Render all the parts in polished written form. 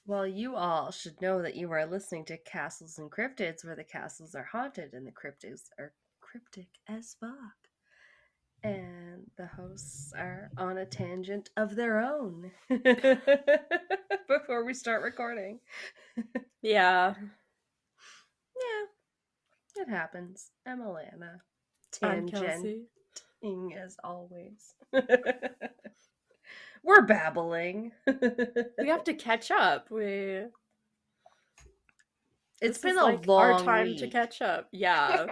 Well, you all should know that you are listening to Castles and Cryptids, where the castles are haunted and the cryptids are cryptic as fuck. And the hosts are on a tangent of their own before we start recording. Yeah, Yeah, it happens. I'm Alana. I'm Tangenting Kelsey. as always. We're babbling. We have to catch up. It's This been is a like our long time to week. catch up. Yeah.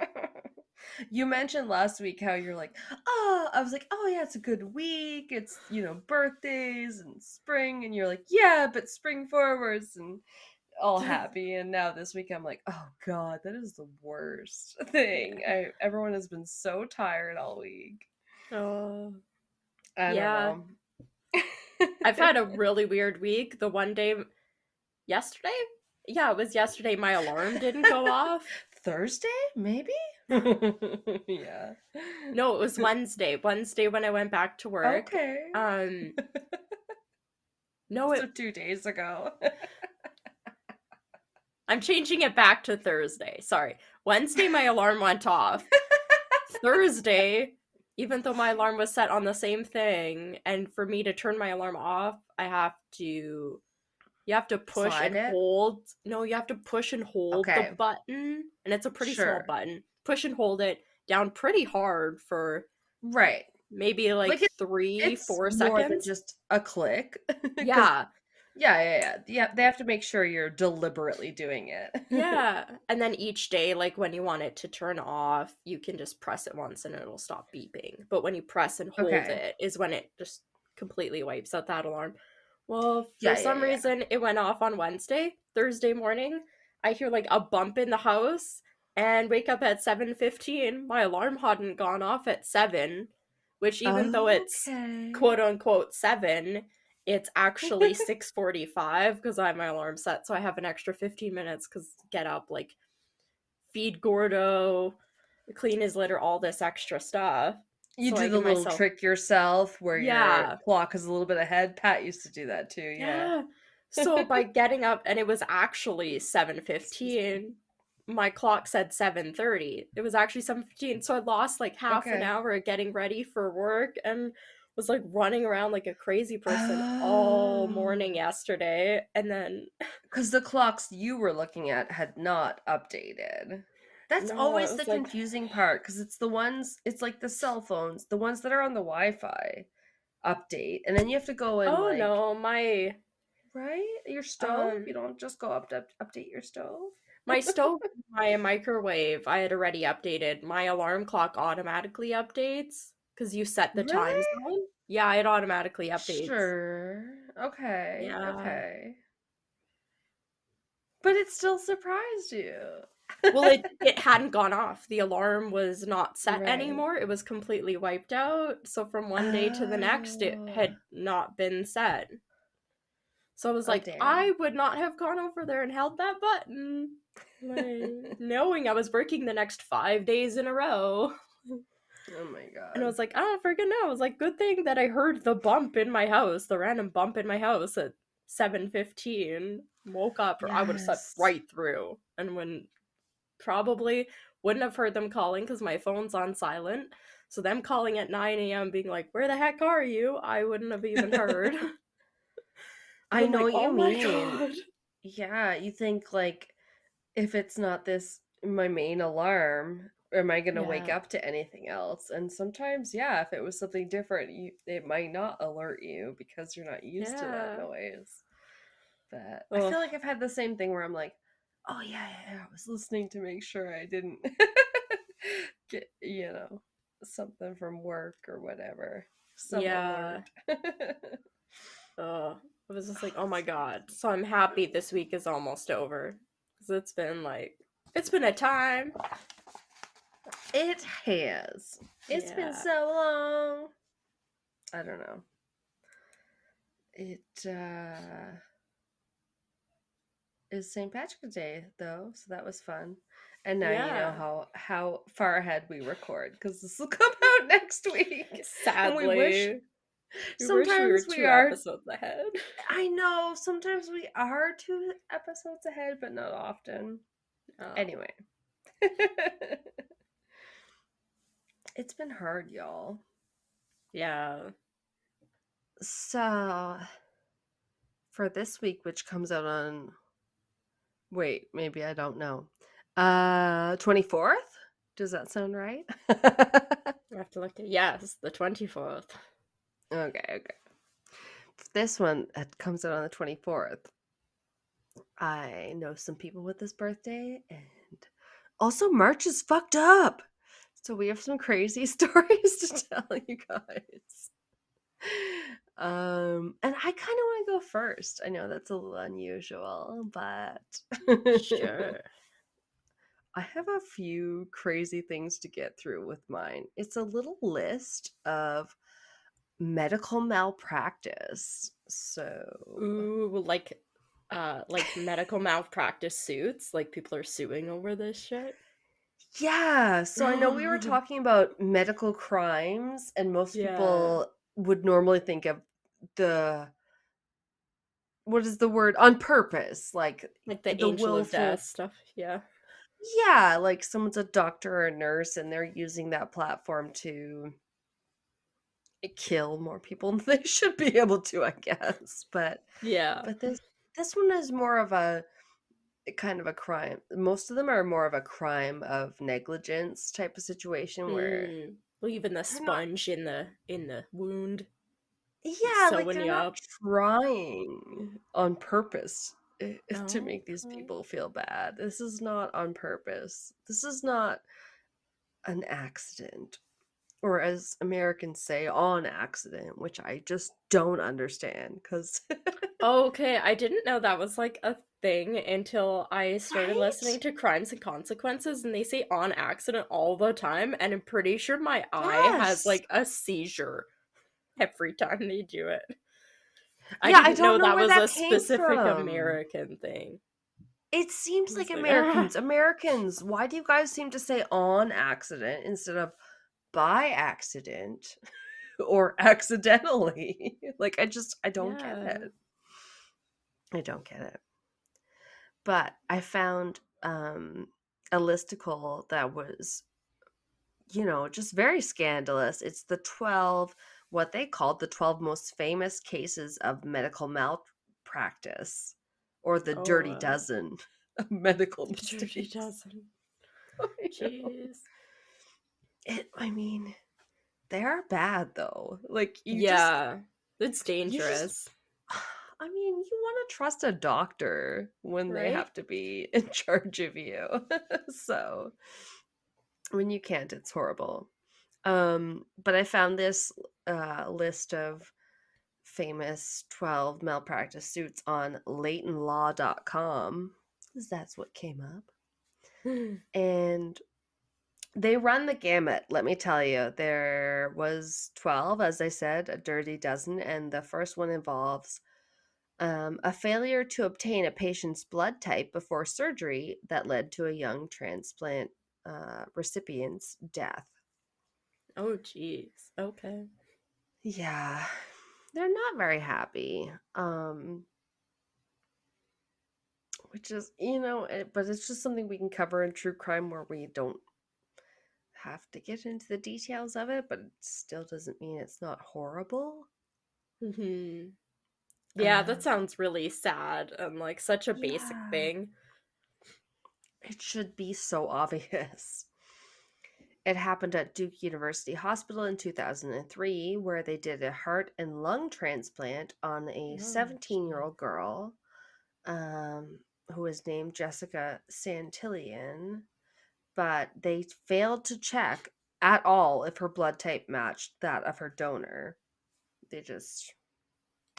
You mentioned last week how you're like, oh, I was like, oh yeah, it's a good week. It's, birthdays and spring. And you're like, yeah, but spring forwards and all happy. And now this week I'm like, oh God, that is the worst thing. Yeah. Everyone has been so tired all week. Oh, I don't yeah. know. I've had a really weird week. The one day yesterday? Yeah, it was yesterday my alarm didn't go off. Thursday, maybe? Yeah. No, it was Wednesday. Wednesday when I went back to work. Okay. Um no So it 2 days ago. I'm changing it back to Thursday. Sorry. Wednesday my alarm went off. Thursday, even though my alarm was set on the same thing, and for me to turn my alarm off, you have to push Slide and it? hold. No, you have to push and hold the Okay. button, and it's a pretty small Sure. button. Push and hold it down pretty hard for Right. maybe like Like three, it's four more than seconds. just a click. Because Yeah, yeah, they have to make sure you're deliberately doing it. yeah. And then each day, like when you want it to turn off, you can just press it once and it'll stop beeping. But when you press and hold Okay. it, is when it just completely wipes out that alarm. Well, for Yeah, some yeah, reason, it went off on Wednesday. Thursday morning, I hear like a bump in the house and wake up at 7:15. My alarm hadn't gone off at 7, which even though yeah. it's Okay. quote unquote 7, it's actually 6:45 because I have my alarm set, so I have an extra 15 minutes because get up, like feed Gordo, clean his litter, all this extra stuff. You So I do the give little myself, trick yourself where your yeah, clock is a little bit ahead. Pat used to do that too, yeah. yeah. So by getting up, and it was actually Excuse me. 7:15, my clock said 7:30. It was actually 7:15, so I lost like half an Okay. hour of getting ready for work and was like running around like a crazy person all morning Oh. yesterday. And then Because the clocks you were looking at had not updated. That's no, it always the was like, confusing part because it's like the cell phones, the ones that are on the Wi Fi update. And then you have to go and, oh like, no, right? Your stove? You um don't just go up to update your stove? my stove, my microwave, I had already updated. My alarm clock automatically updates because you set the time Really? zone. Yeah, it automatically updates. Sure. Okay. Yeah. Okay. But it still surprised you. Well, it hadn't gone off. The alarm was not set Right. anymore. It was completely wiped out. So from one day to the next, it Oh. had not been set. So I was Oh, like, damn. I would not have gone over there and held that button, like knowing I was working the next 5 days in a row. Oh my And I god. was like, I don't freaking know. I was like, good thing that I heard the bump in my house, the random bump in my house at 7:15. Woke up, or I would have slept Yes. right through, and when probably wouldn't have heard them calling because my phone's on silent. So them calling at 9 a.m. being like, "Where the heck are you?" I wouldn't have even heard. And I I'm know like, what you "Oh my mean. god." Yeah, you think, like, if it's not this my main alarm, am I gonna wake Yeah. up to anything else? And sometimes, yeah, if it was something different, it might not alert you because you're not used to that Yeah. noise. But I Ugh. feel like I've had the same thing where I'm like, oh yeah, yeah, yeah, I was listening to make sure I didn't get, something from work or whatever. Some Yeah. alert. Ugh. I was just like, "Oh my god." So I'm happy this week is almost over cuz it's been a time. It has. It's been Yeah. so long. I don't know. It is St. Patrick's Day though, so that was fun. And now you know Yeah. how far ahead we record because this will come out next week. And we wish Sadly. We wish we were Sometimes we 2 are. episodes ahead. I know. Sometimes we are 2 episodes ahead, but not often. Oh. Anyway, it's been hard, y'all. Yeah. So for this week, which comes out on, wait, maybe I don't know. 24th? Does that sound right? I have to look at, yes, the 24th. Okay. This one that comes out on the 24th. I know some people with this birthday, and also March is fucked up. So we have some crazy stories to tell you guys. And I kind of want to go first. I know that's a little unusual, but Sure. I have a few crazy things to get through with mine. It's a little list of medical malpractice. So, Ooh, like medical malpractice suits. Like people are suing over this shit. yeah, so I know we were talking about medical crimes, and most Yeah. people would normally think of the, what is the word? On purpose, like Like the the angel of death willful. stuff. Yeah. Yeah, like someone's a doctor or a nurse and they're using that platform to kill more people than they should be able to, I guess. Yeah. But this one is more of a kind of a crime. Most of them are more of a crime of negligence type of situation where Leaving the they're not, sponge in the wound, yeah, like sewing they're you not up. trying on purpose to Oh, make these okay. people feel bad. This is not on purpose. This is not an accident, or as Americans say, on accident, which I just don't understand because Okay, I didn't know that was like a thing until I started listening right? to Crimes and Consequences, and they say on accident all the time, and I'm pretty sure my eye has Yes. like a seizure every time they do it. I Yeah, I didn't don't know know that where was a that came specific from. American thing. It I seems like was like, ah. Americans, why do you guys seem to say on accident instead of by accident or accidentally? Like I don't get Yeah. it. I don't get it. But I found a listicle that was, just very scandalous. It's the 12, what they called the 12 most famous cases of medical malpractice, or the Oh, dirty dozen of medical Dirty mistakes. Dozen. I know. Jeez. I mean, they are bad though. Like Yeah, it's you just, dangerous, I mean, you want to trust a doctor when they right? have to be in charge of you. So when you can't, it's horrible. But I found this list of famous 12 malpractice suits on laytonlaw.com, because that's what came up. And they run the gamut, let me tell you. There was 12, as I said, a dirty dozen, and the first one involves a failure to obtain a patient's blood type before surgery that led to a young transplant recipient's death. Oh, jeez. Okay. Yeah, they're not very happy. Which is, but it's just something we can cover in true crime where we don't have to get into the details of it, but it still doesn't mean it's not horrible. Hmm. Yeah, that Um, sounds really sad and like such a basic yeah, thing. it should be so obvious. It happened at Duke University Hospital in 2003, where they did a heart and lung transplant on a Oh, gee. -year-old girl, who was named Jessica Santillan, but they failed to check at all if her blood type matched that of her donor. They just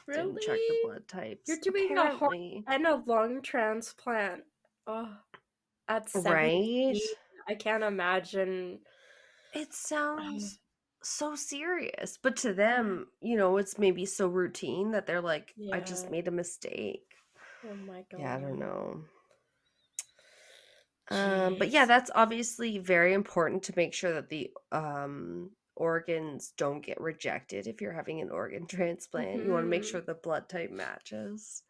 didn't check the Really? blood You're types, doing a heart apparently. and a lung transplant. Oh, at 17. Right? I can't imagine. It sounds so serious, but to them, it's maybe so routine that they're like, I just Yeah. made a mistake. Oh my Yeah, I don't god. know. But yeah, Jeez. that's obviously very important to make sure that the organs don't get rejected if you're having an organ transplant. You want to make sure the blood type matches.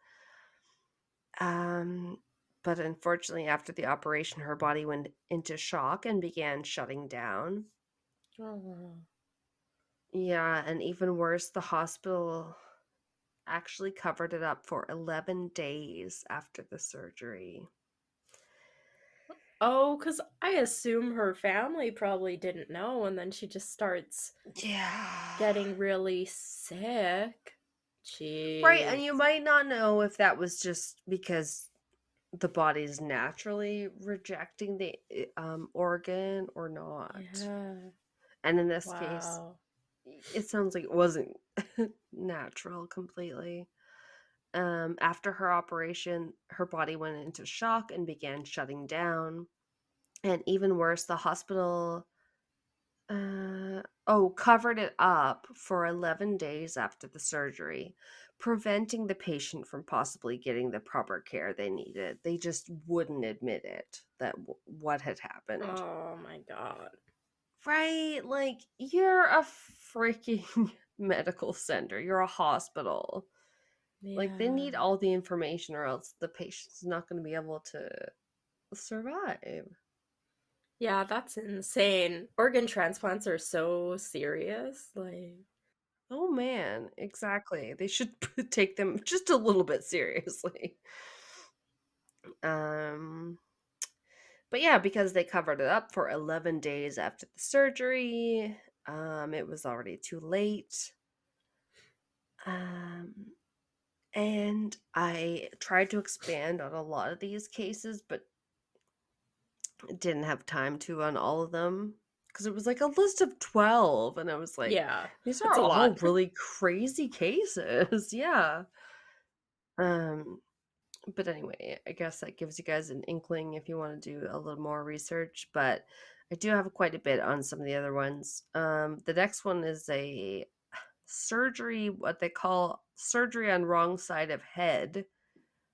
But unfortunately, after the operation, her body went into shock and began shutting down. Oh. Yeah, and even worse, the hospital actually covered it up for 11 days after the surgery. Oh, because I assume her family probably didn't know, and then she just starts Yeah. getting really sick. Right, and you Jeez. might not know if that was just because the body's naturally rejecting the organ or not. Yeah. And in this case, Wow. it sounds like it wasn't natural completely. After her operation, her body went into shock and began shutting down. And even worse, the hospital covered it up for 11 days after the surgery, preventing the patient from possibly getting the proper care they needed. They just wouldn't admit it that what had happened. Oh my god. Right? Like, you're a freaking medical center, you're a hospital. Like, they need Yeah. all the information, or else the patient's not going to be able to survive. Yeah, that's insane. Organ transplants are so serious. Like, Oh man, exactly. They should take them just a little bit seriously. Um, but yeah, because they covered it up for 11 days after the surgery, it was already too late. Um, and I tried to expand on a lot of these cases, but didn't have time to on all of them because it was like a list of 12, and I was like, yeah, these it's are a all lot. really crazy cases. Yeah. Um, but anyway, I guess that gives you guys an inkling if you want to do a little more research. But I do have quite a bit on some of the other ones. The next one is a surgery, what they call surgery on wrong side of head,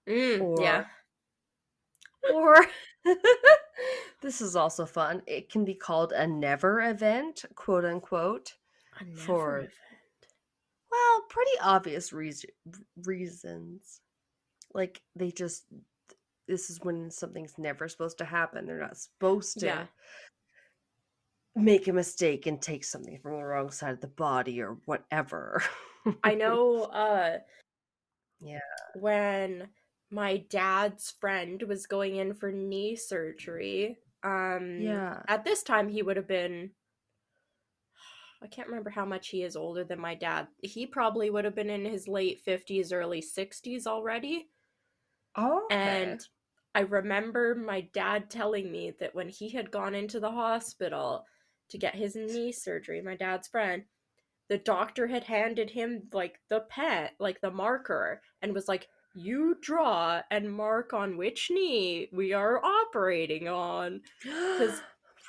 Yeah. or or this is also fun. It can be called a never event, quote unquote, A never for, event. well, pretty obvious reasons. Like, they just, this is when something's never supposed to happen. They're not supposed Yeah. to make a mistake and take something from the wrong side of the body or whatever. I know Yeah. when my dad's friend was going in for knee surgery, Yeah. at this time he would have been, I can't remember how much he is older than my dad. He probably would have been in his late 50s, early 60s already. Okay. And I remember my dad telling me that when he had gone into the hospital to get his knee surgery, my dad's friend, the doctor had handed him like the pen, like the marker, and was like, "You draw and mark on which knee we are operating on." Because,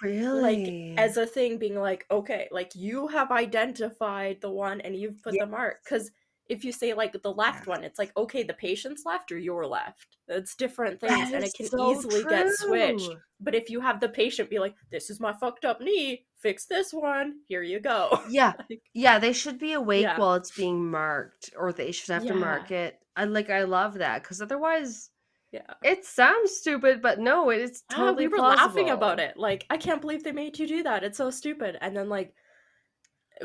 like, Really? as a thing, being like, okay, like you have identified the one and you've put Yeah. the mark. Because if you say like the left Yes. one, it's like, okay, the patient's left or your left. It's different things That and is it can so easily get switched. true. But if you have the patient be like, this is my fucked up knee, fix this one, here you go. Yeah. Like, Yeah, they should be awake yeah. while it's being marked, or they should have to Yeah. mark it. I love that, because otherwise Yeah. it sounds stupid, but no, it is Ah, totally we were laughing about plausible. it. Like, I can't believe they made you do that. It's so stupid. And then, like,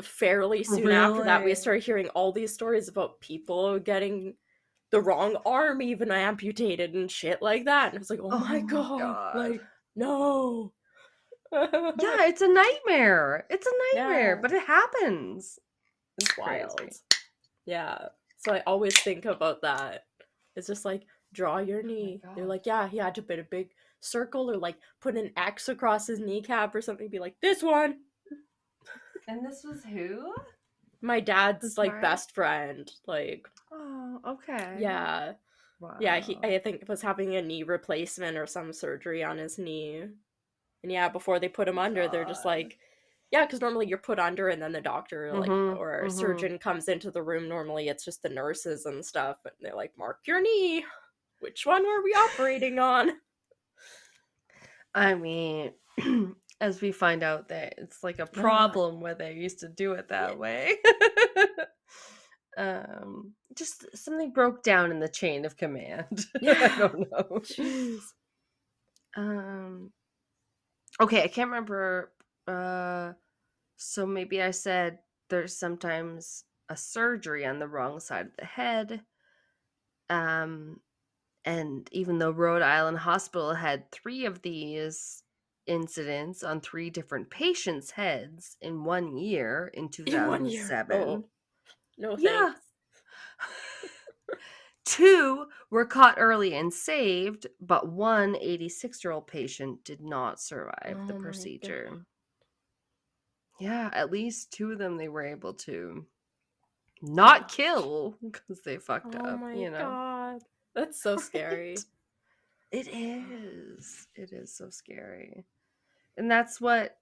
fairly soon after that, we Really? started hearing all these stories about people getting the wrong arm even amputated and shit like that. And I was like, oh Oh my my god, god. like, no. Yeah, it's a nightmare. It's a nightmare, Yeah, but it happens. It's it's wild. crazy. Yeah. So I always think about that. It's just like, draw your Oh my knee. They're god. like, yeah, he had to put a big circle or like put an X across his kneecap or something. Be like, this one. And this was who? My dad's This like Mark? best friend. Like, Oh, okay. yeah. Yeah, he Wow. I think was having a knee replacement or some surgery on his knee. And yeah, before they put him under, they're just God. like, yeah, because normally you're put under and then the doctor like Mm-hmm. or Mm-hmm. surgeon comes into the room. Normally it's just the nurses and stuff, and they're like, mark your knee. Which one were we operating on? I mean, as we find out that it's like a Ah, problem where they used to do it yeah. that way. Just something broke down in the chain of command. I Yeah. don't know. Jeez. Um, okay, I can't remember. So maybe I said there's sometimes a surgery on the wrong side of the head. Um, and even though Rhode Island Hospital had 3 of these incidents on 3 different patients' heads in 1 year in In 1 year. Oh, 2007. no Yeah. thanks. 2 were caught early and saved, but one 86-year-old patient did not survive the Oh my god. procedure. Yeah, at least 2 of them they were able to not Gosh. kill because they fucked Oh up, my you know? god. That's so Right? scary. It is. It is so scary. And that's what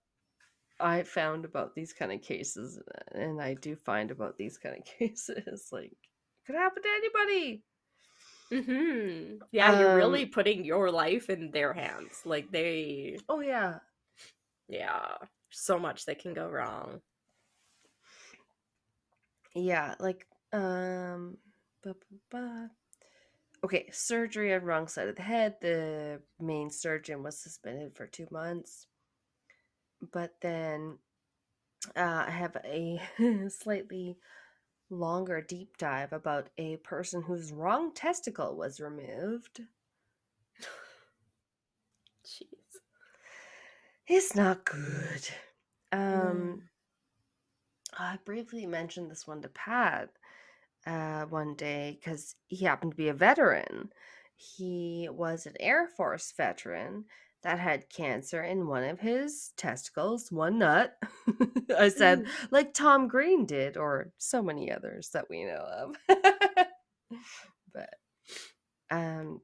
I found about these kind of cases, and I do find about these kind of cases, like, it could happen to anybody. Mm-hmm. Yeah, you're Um, really putting your life in their hands. Like they, oh yeah. yeah, so much that can go wrong. Yeah, like, ba, ba, ba. Okay, surgery on wrong side of the head. The main surgeon was suspended for 2 months. But then I have a slightly longer deep dive about a person whose wrong testicle was removed. Jeez. It's not good. No. Um, I briefly mentioned this one to Pat one day because he happened to be a veteran. He was an Air Force veteran that had cancer in one of his testicles, one nut. I said, Mm. like Tom Green did, or so many others that we know of. But um,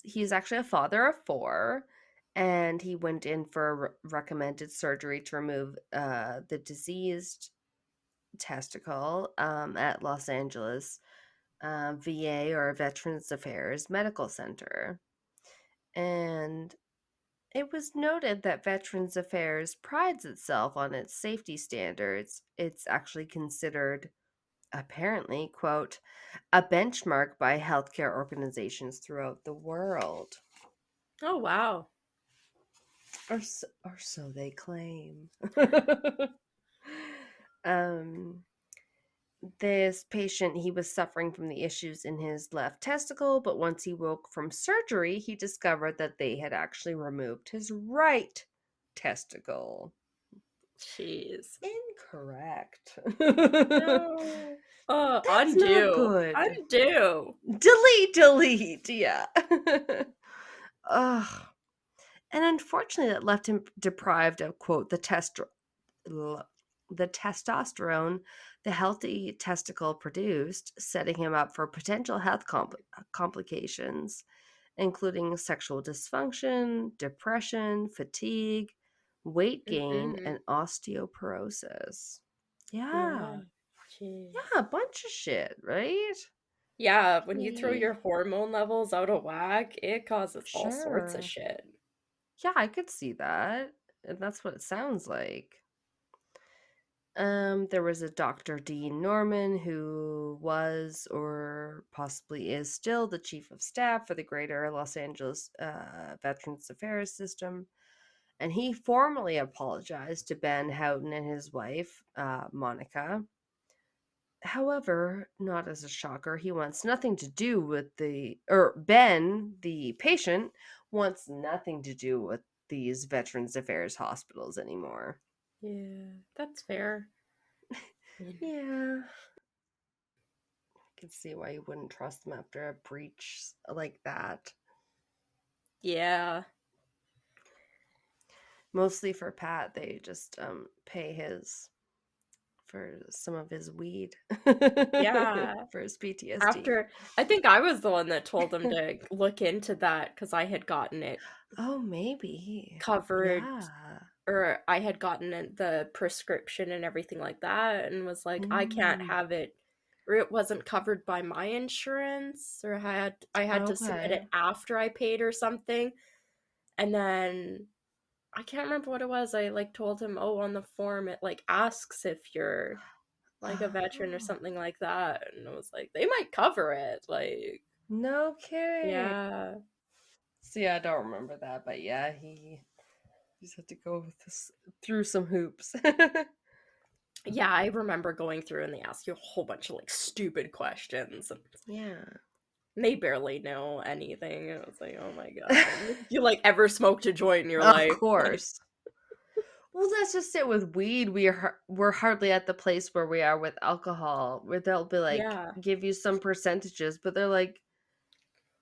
he's actually a father of 4, and he went in for a recommended surgery to remove the diseased testicle at Los Angeles VA, or Veterans Affairs Medical Center. And it was noted that Veterans Affairs prides itself on its safety standards. It's actually considered, apparently, quote, a benchmark by healthcare organizations throughout the world. Oh wow. Or so they claim. um, this patient, he was suffering from the issues in his left testicle, but once he woke from surgery, he discovered that they had actually removed his right testicle. Jeez. Incorrect. No. That's not Undo. good. Undo. Delete. Yeah. Ugh. And unfortunately, that left him deprived of, quote, the testosterone the healthy testicle produced, setting him up for potential health complications, including sexual dysfunction, depression, fatigue, weight gain, Mm-hmm. and osteoporosis. Yeah. Yeah. Jeez. Yeah, a bunch of shit, right? Yeah, when you throw We your hormone levels out of whack, it causes all sorts of Sure. shit. Yeah, I could see that. And that's what it sounds like. There was a Dr. Dean Norman who was, or possibly is still, the chief of staff for the greater Los Angeles Veterans Affairs system. And he formally apologized to Ben Houghton and his wife, Monica. However, not as a shocker, he wants nothing to do with Ben, the patient, wants nothing to do with these Veterans Affairs hospitals anymore. Yeah, that's fair. I mean, Yeah. Can see why you wouldn't trust them after a breach like that. yeah. Mostly for Pat, they just pay his for some of his weed Yeah. for his PTSD. After, I think I was the one that told them to look into that because I had gotten it Oh, maybe. covered, Yeah. or I had gotten the prescription and everything like that, and was like, I can't Mm, have it, or it wasn't covered by my insurance, or I had to submit okay. it after I paid or something. And then I can't remember what it was. I like told him, oh, on the form it like asks if you're like a veteran or Oh, something like that. And I was like, they might cover it. Like, no kidding. yeah. See, I don't remember that, but yeah, he just had to go with this through some hoops. Yeah, I remember going through and they ask you a whole bunch of like stupid questions. And Yeah. they barely know anything. And I was like, oh my god. You like ever smoked a joint in your Of life? Like, course. Well, that's just it with weed. We're hardly at the place where we are with alcohol, where they'll be like yeah. give you some percentages, but they're like,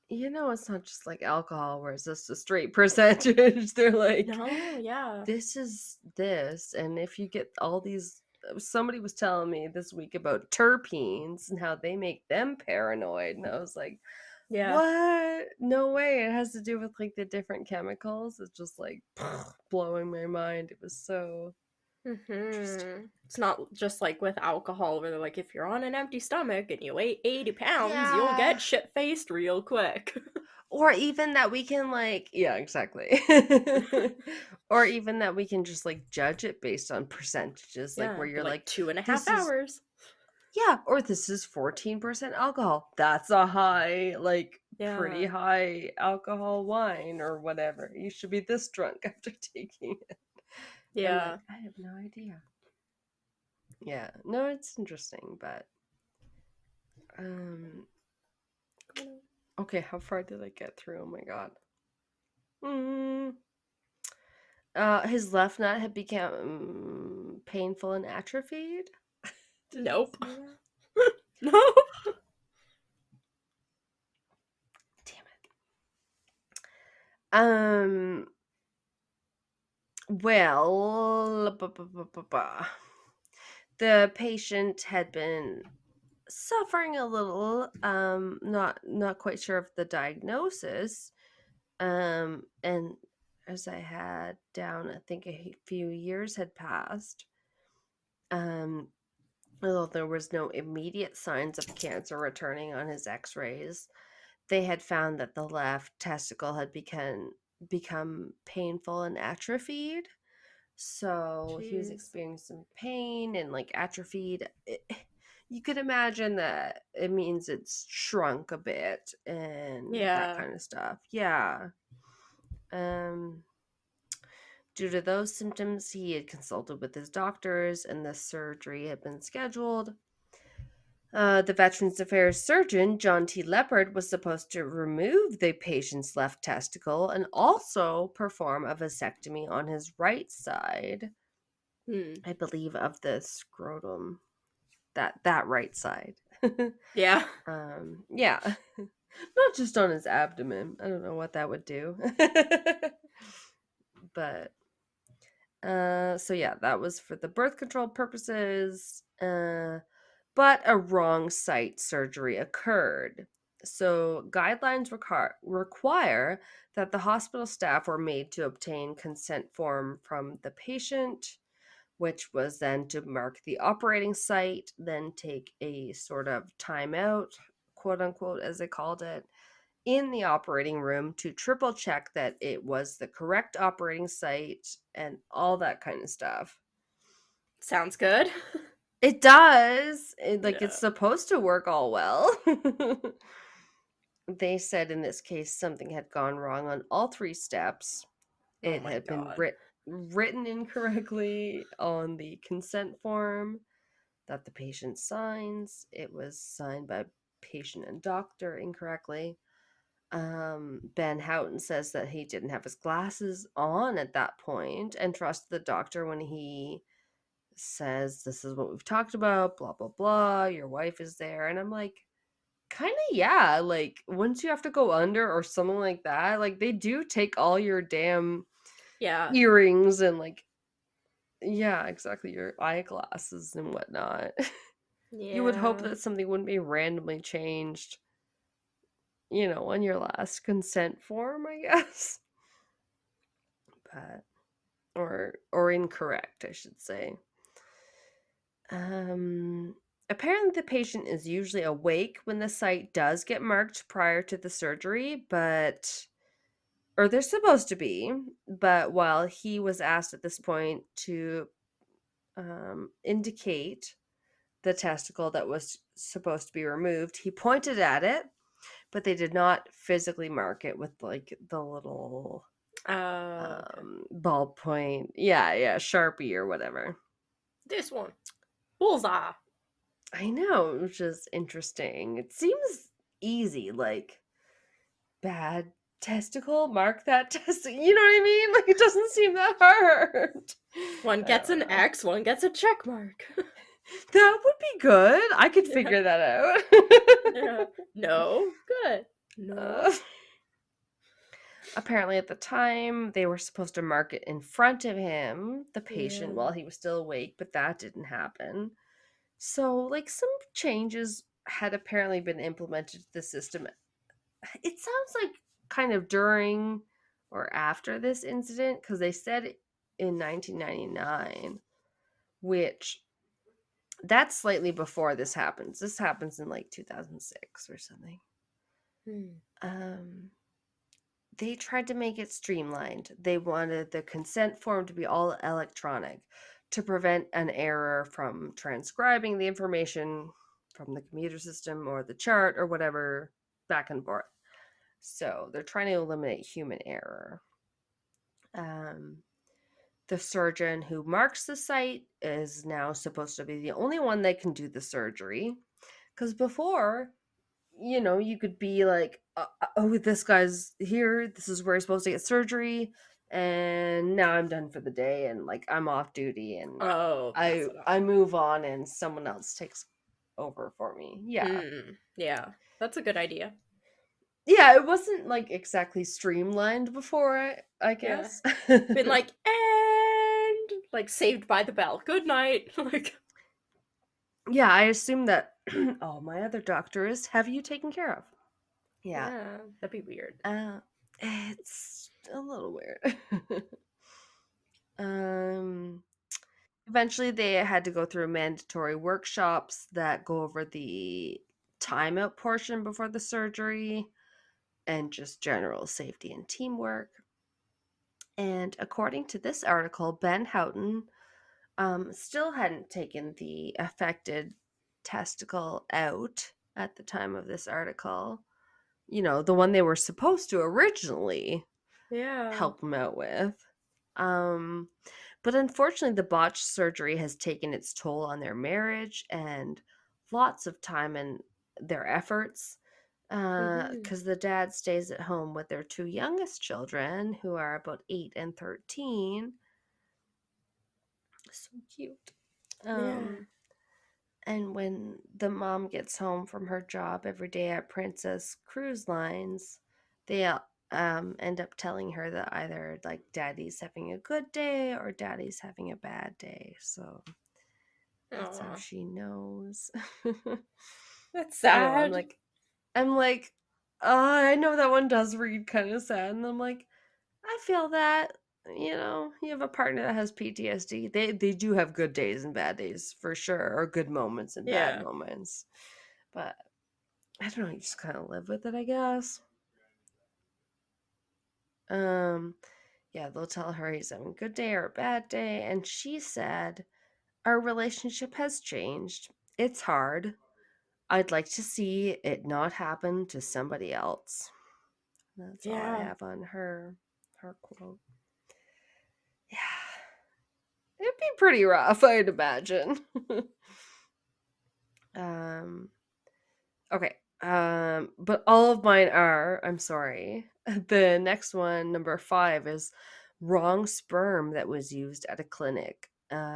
it's not just like alcohol where it's just a straight percentage. They're like, No, yeah. this is this, and if you get all these, somebody was telling me this week about terpenes and how they make them paranoid, and I was like, Yeah. what? No way. It has to do with like the different chemicals. It's just like blowing my mind. It was so interesting. It's not just like with alcohol where they're like, if you're on an empty stomach and you weigh 80 pounds, you'll Yeah. get shit faced real quick. Or even that we can like, yeah, exactly. Or even that we can just like judge it based on percentages, like Yeah, where be you're like like, 2.5 this is, hours. yeah, or this is 14% alcohol. That's a high, like pretty Yeah. high alcohol wine or whatever. You should be this drunk after taking it. And like, Yeah. I have no idea. Yeah, no, it's interesting, but um okay, how far did I get through? Oh my god. Mm. His left nut had become painful and atrophied. Did it Nope. say that? No. Damn it. Well, the patient had been suffering a little. Not quite sure of the diagnosis. And as I had down, I think a few years had passed. Um, although there was no immediate signs of cancer returning on his x-rays, they had found that the left testicle had become painful and atrophied. So he was Jeez. experiencing some pain and like atrophied. You could imagine that it means it's shrunk a bit and that Yeah. kind of stuff. Yeah. Um, Due to those symptoms, he had consulted with his doctors and the surgery had been scheduled. The Veterans Affairs surgeon, John T. Leopard, was supposed to remove the patient's left testicle and also perform a vasectomy on his right side, Hmm. I believe, of the scrotum. That right side. Yeah. Yeah. Not just on his abdomen. I don't know what that would do. But so yeah, that was for the birth control purposes. But a wrong site surgery occurred. So guidelines require that the hospital staff were made to obtain consent form from the patient, which was then to mark the operating site, then take a sort of timeout, quote unquote, as they called it, in the operating room to triple check that it was the correct operating site and all that kind of stuff. Sounds good. It does. It's Yeah. supposed to work all well. They said in this case something had gone wrong on all three steps. Oh It my had been god. written incorrectly on the consent form that the patient signs. It was signed by patient and doctor incorrectly. Ben Houghton says that he didn't have his glasses on at that point and trusted the doctor when he says, this is what we've talked about, blah, blah, blah. Your wife is there. And I'm like, kind of, yeah. Like, once you have to go under or something like that, like, they do take all your damn Yeah. earrings and, like, yeah, exactly, your eyeglasses and whatnot. You would hope Yeah. that something wouldn't be randomly changed, on your last consent form, I guess. But, or incorrect, I should say. Apparently the patient is usually awake when the site does get marked prior to the surgery, but or they're supposed to be, but while he was asked at this point to indicate the testicle that was supposed to be removed, he pointed at it, but they did not physically mark it with like the little Oh, okay. ballpoint, yeah, Sharpie or whatever. This one. Bullseye. I know, which is interesting. It seems easy, like bad testicle, mark that testicle. You know what I mean? Like it doesn't seem that hard. One I gets don't an know. X, one gets a check mark. That would be good. I could Yeah. figure that out. Yeah. No. Good. No. Uh, apparently, at the time, they were supposed to mark it in front of him, the patient, Yeah. while he was still awake, but that didn't happen. So, like, some changes had apparently been implemented to the system. It sounds like kind of during or after this incident, because they said in 1999, which that's slightly before this happens. This happens in like 2006 or something. Hmm. Um, they tried to make it streamlined. They wanted the consent form to be all electronic to prevent an error from transcribing the information from the computer system or the chart or whatever back and forth. So they're trying to eliminate human error. Um, the surgeon who marks the site is now supposed to be the only one that can do the surgery. Because before, you could be like, oh, this guy's here. This is where he's supposed to get surgery. And now I'm done for the day. And like, I'm off duty and Oh, pass I, it I on. move on and someone else takes over for me. Yeah. Yeah, that's a good idea. Yeah. It wasn't like exactly streamlined before, I Yeah. guess. Been like, and like Saved by the Bell. Good night. Like, Yeah. I assume that, oh, my other doctor is have you taken care of. Yeah. yeah, that'd be weird. It's a little weird. um, Eventually, they had to go through mandatory workshops that go over the timeout portion before the surgery and just general safety and teamwork. And according to this article, Ben Houghton still hadn't taken the affected testicle out at the time of this article. The one they were supposed to originally Yeah. help him out with. Um, but unfortunately, the botched surgery has taken its toll on their marriage and lots of time and their efforts. Hmm. Because the dad stays at home with their two youngest children, who are about 8 and 13. So cute. Yeah. Um, and when the mom gets home from her job every day at Princess Cruise Lines, they end up telling her that either like daddy's having a good day or daddy's having a bad day. So that's how Aw. she knows. That's I know. I'm sad. like, I'm like, I know that one does read kind of sad, and I'm like, I feel that. You have a partner that has PTSD. They do have good days and bad days for sure, or good moments and bad Yeah. moments. But I don't know, you just kind of live with it, I guess. Um, yeah, they'll tell her he's having a good day or a bad day, and she said, "Our relationship has changed. It's hard. I'd like to see it not happen to somebody else." That's all I Yeah. have on her quote. Yeah. It'd be pretty rough, I'd imagine. um okay. But all of mine are, I'm sorry. The next one, number 5, is wrong sperm that was used at a clinic,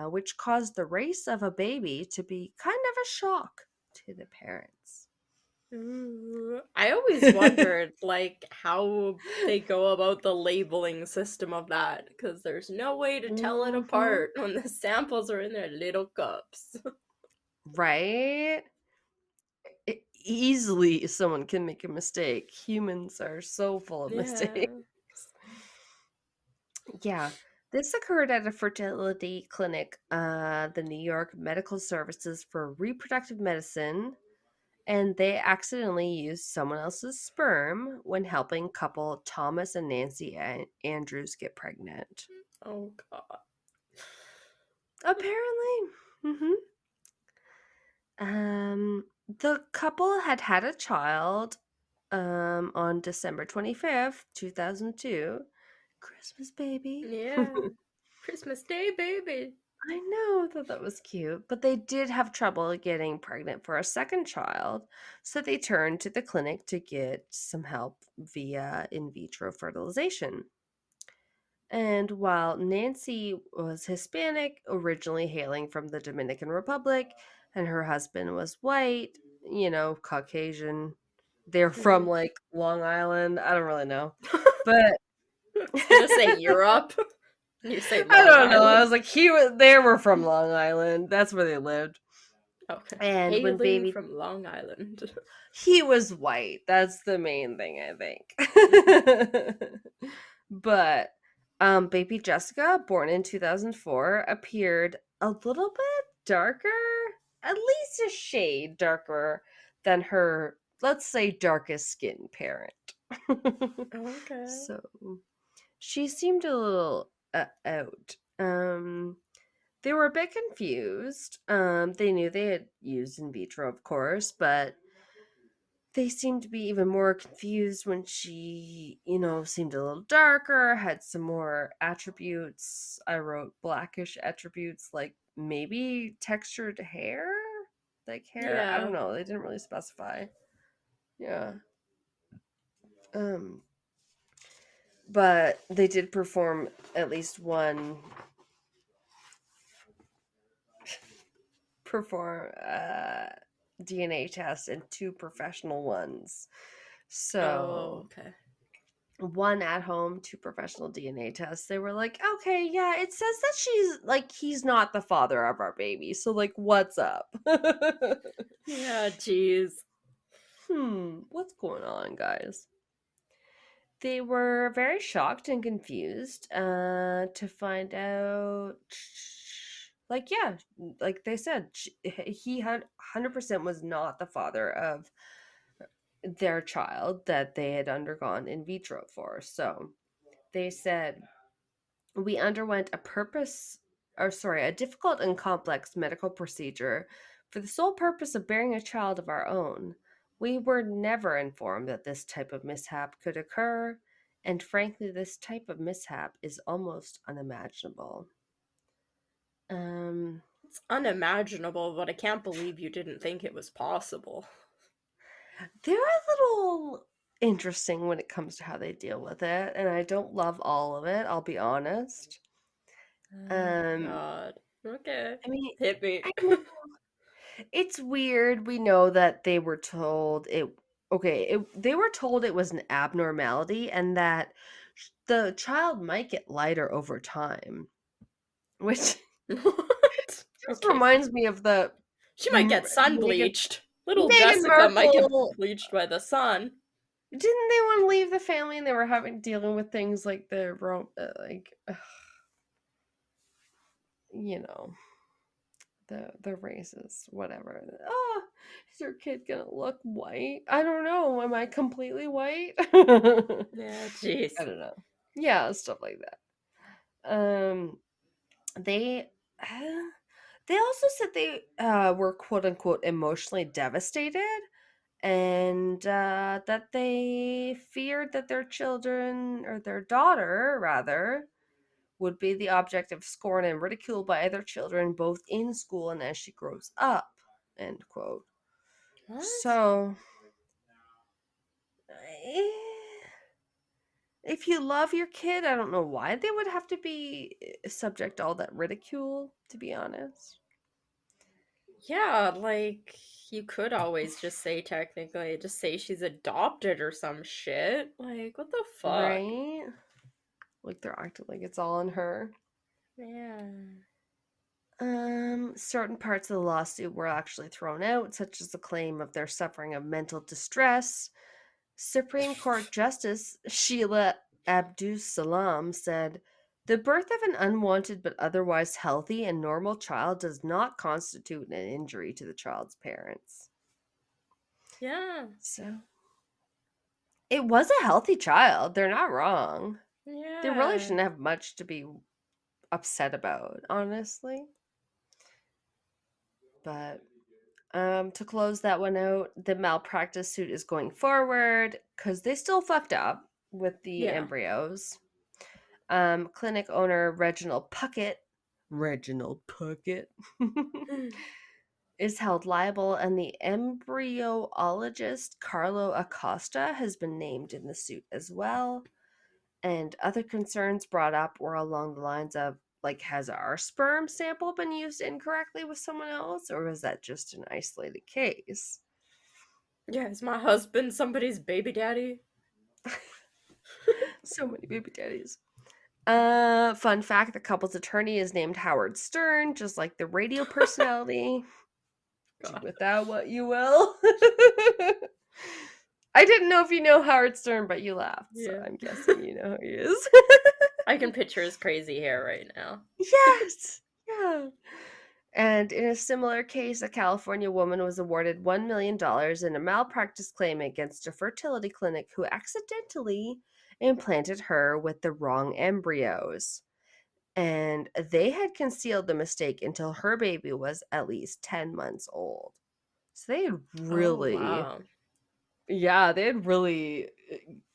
which caused the race of a baby to be kind of a shock to the parents. Ooh. I always wondered, like, how they go about the labeling system of that, because there's no way to tell it Hmm. apart when the samples are in their little cups. Right? Easily someone can make a mistake. Humans are so full of mistakes. Yeah. Yeah. This occurred at a fertility clinic, the New York Medical Services for Reproductive Medicine, and they accidentally used someone else's sperm when helping couple Thomas and Nancy Andrews get pregnant. Oh god. Apparently. The couple had had a child on December 25th, 2002. Christmas baby. Yeah. Christmas Day, baby. I know, I thought that was cute, but they did have trouble getting pregnant for a second child, so they turned to the clinic to get some help via in vitro fertilization. And while Nancy was Hispanic, originally hailing from the Dominican Republic, and her husband was white, Caucasian, they're from Mhm. like Long Island. I don't really know. But I was gonna say Europe. You say I Long don't know. I Island. was like, they were from Long Island. That's where they lived. Okay. And when Hailing baby from Long Island. he was white. That's the main thing, I think. But baby Jessica, born in 2004, appeared a little bit darker, at least a shade darker than her, let's say, darkest skin parent. Okay. So she seemed a little out. They were a bit confused. They knew they had used in vitro, of course, but they seemed to be even more confused when she, seemed a little darker, had some more attributes. I wrote blackish attributes, like maybe textured hair? Like hair? I Yeah. don't know. They didn't really specify. Yeah. Um, but they did perform at least one perform DNA test and two professional ones. Oh, So okay. one at home, two professional DNA tests. They were like, okay, yeah, it says that she's like, he's not the father of our baby. So, like, what's up? Yeah, jeez. What's going on, guys? They were very shocked and confused to find out, like, yeah, like they said, he had 100% was not the father of their child that they had undergone in vitro for. So they said, we underwent a difficult and complex medical procedure for the sole purpose of bearing a child of our own. We were never informed that this type of mishap could occur, and frankly, this type of mishap is almost unimaginable. Um, It's unimaginable, but I can't believe you didn't think it was possible. they're a little interesting when it comes to how they deal with it, and I don't love all of it, I'll be honest. Oh, Um, God. Okay. I mean, Hit me. I know it's weird. We know that they were told they were told it was an abnormality and that the child might get lighter over time, which What? just Okay. reminds me of the She might get sun Megan bleached. Little Meghan Jessica might get Markle. bleached by the sun. Didn't they want to leave the family and they were dealing with things like you know, the races, whatever. Oh, is your kid gonna look white? I don't know. Am I completely white? I Yeah, jeez. don't know. Yeah, stuff like that. They they also said they were quote unquote emotionally devastated, and that they feared that their children, or their daughter rather, would be the object of scorn and ridicule by other children, both in school and as she grows up. End quote. What? So, eh, if you love your kid, I don't know why they would have to be subject to all that ridicule, to be honest. Yeah, like, you could always just say, technically, just say she's adopted or some shit. Like, what the fuck? Right? Like they're acting like it's all on her. Yeah. Certain parts of the lawsuit were actually thrown out, such as the claim of their suffering of mental distress. Supreme Court Justice Sheila Abdus Salam said, the birth of an unwanted but otherwise healthy and normal child does not constitute an injury to the child's parents. Yeah. So it was a healthy child. They're not wrong. They really Yeah. shouldn't have much to be upset about, honestly. But to close that one out, the malpractice suit is going forward because they still fucked up with the Yeah. embryos. Clinic owner Reginald Puckett, is held liable, and the embryologist Carlo Acosta has been named in the suit as well. And other concerns brought up were along the lines of, like, has our sperm sample been used incorrectly with someone else, or was that just an isolated case? Yeah, is my husband somebody's baby daddy? So many baby daddies. Fun fact, the couple's attorney is named Howard Stern, just like the radio personality. Do God. with that what you will. I didn't know if you know Howard Stern, but you laughed, so Yeah. I'm guessing you know who he is. I can picture his crazy hair right now. Yes! Yeah. And in a similar case, a California woman was awarded $1 million in a malpractice claim against a fertility clinic who accidentally implanted her with the wrong embryos. And they had concealed the mistake until her baby was at least 10 months old. So they had Oh, really, wow. yeah, they had really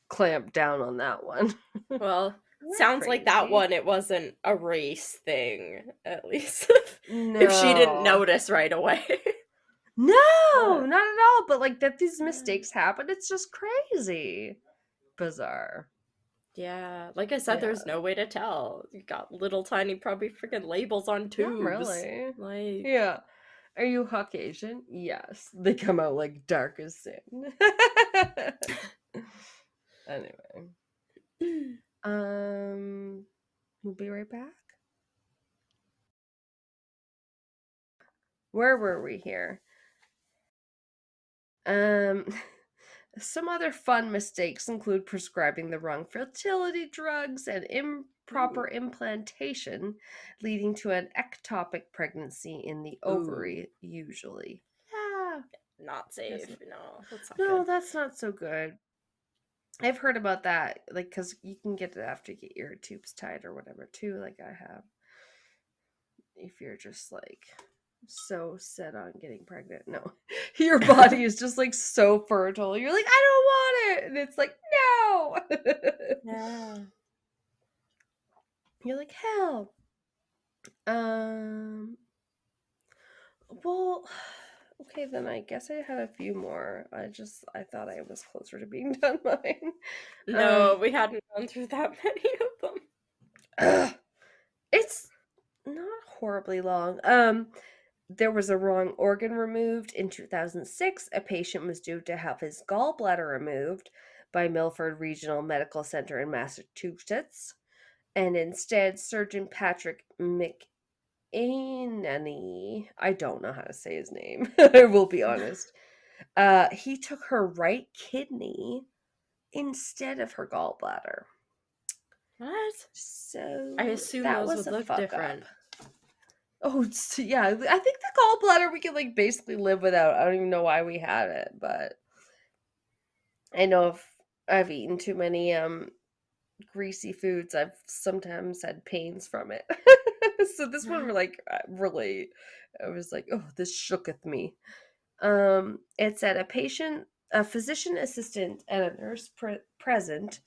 clamped down on that one. Well, We're sounds like that crazy. one, it wasn't a race thing, at least. If she didn't No. notice right away. No, But, not at all. But like that these yeah. mistakes happen, it's just crazy. Bizarre. Yeah, like I said, Yeah. there's no way to tell. You got little tiny, probably freaking labels on Not tubes. really. Like, Yeah. Are you Caucasian? Yes. They come out like dark as sin. Anyway. Um we'll be right back. Where were we here? Um Some other fun mistakes include prescribing the wrong fertility drugs and improper ooh, implantation, leading to an ectopic pregnancy in the ooh, ovary, usually. Yeah, not that's safe. No, that's not no, good. that's not so good. I've heard about that, like, because you can get it after you get your tubes tied or whatever, too, like I have. If you're just like so set on getting pregnant. No. Your body is just like so fertile. You're like, I don't want it. And it's like, no. Yeah. You're like, hell. Um well, okay, then I guess I had a few more. I thought I was closer to being done mine. No, Um we hadn't gone through that many of them. it's not horribly long. There was a wrong organ removed in 2006. A patient was due to have his gallbladder removed by Milford Regional Medical Center in Massachusetts, and instead, surgeon Patrick McAnany, I don't know how to say his name, I will be honest, he took her right kidney instead of her gallbladder. What? I So assume that those was would a look fuck up. different. Oh, yeah. I think the gallbladder we can like basically live without. I don't even know why we have it, but I know if I've eaten too many greasy foods, I've sometimes had pains from it. So this one like really I was like, "Oh, this shooketh me." It said a physician assistant and a nurse present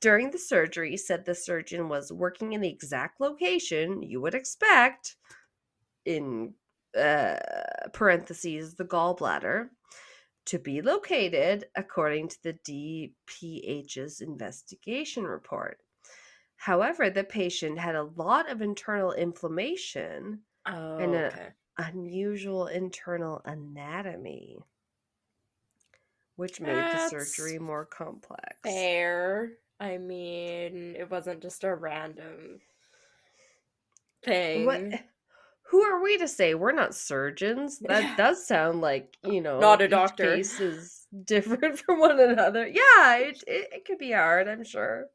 during the surgery said the surgeon was working in the exact location you would expect in parentheses the gallbladder to be located according to the DPH's investigation report. However, the patient had a lot of internal inflammation and Oh, an okay. unusual internal anatomy, which made the That's surgery more complex. fair. I mean, it wasn't just a random What thing. who are we to say? We're not surgeons. That does sound like, Not a each doctor. case is different from one another. Yeah, it could be hard, I'm sure.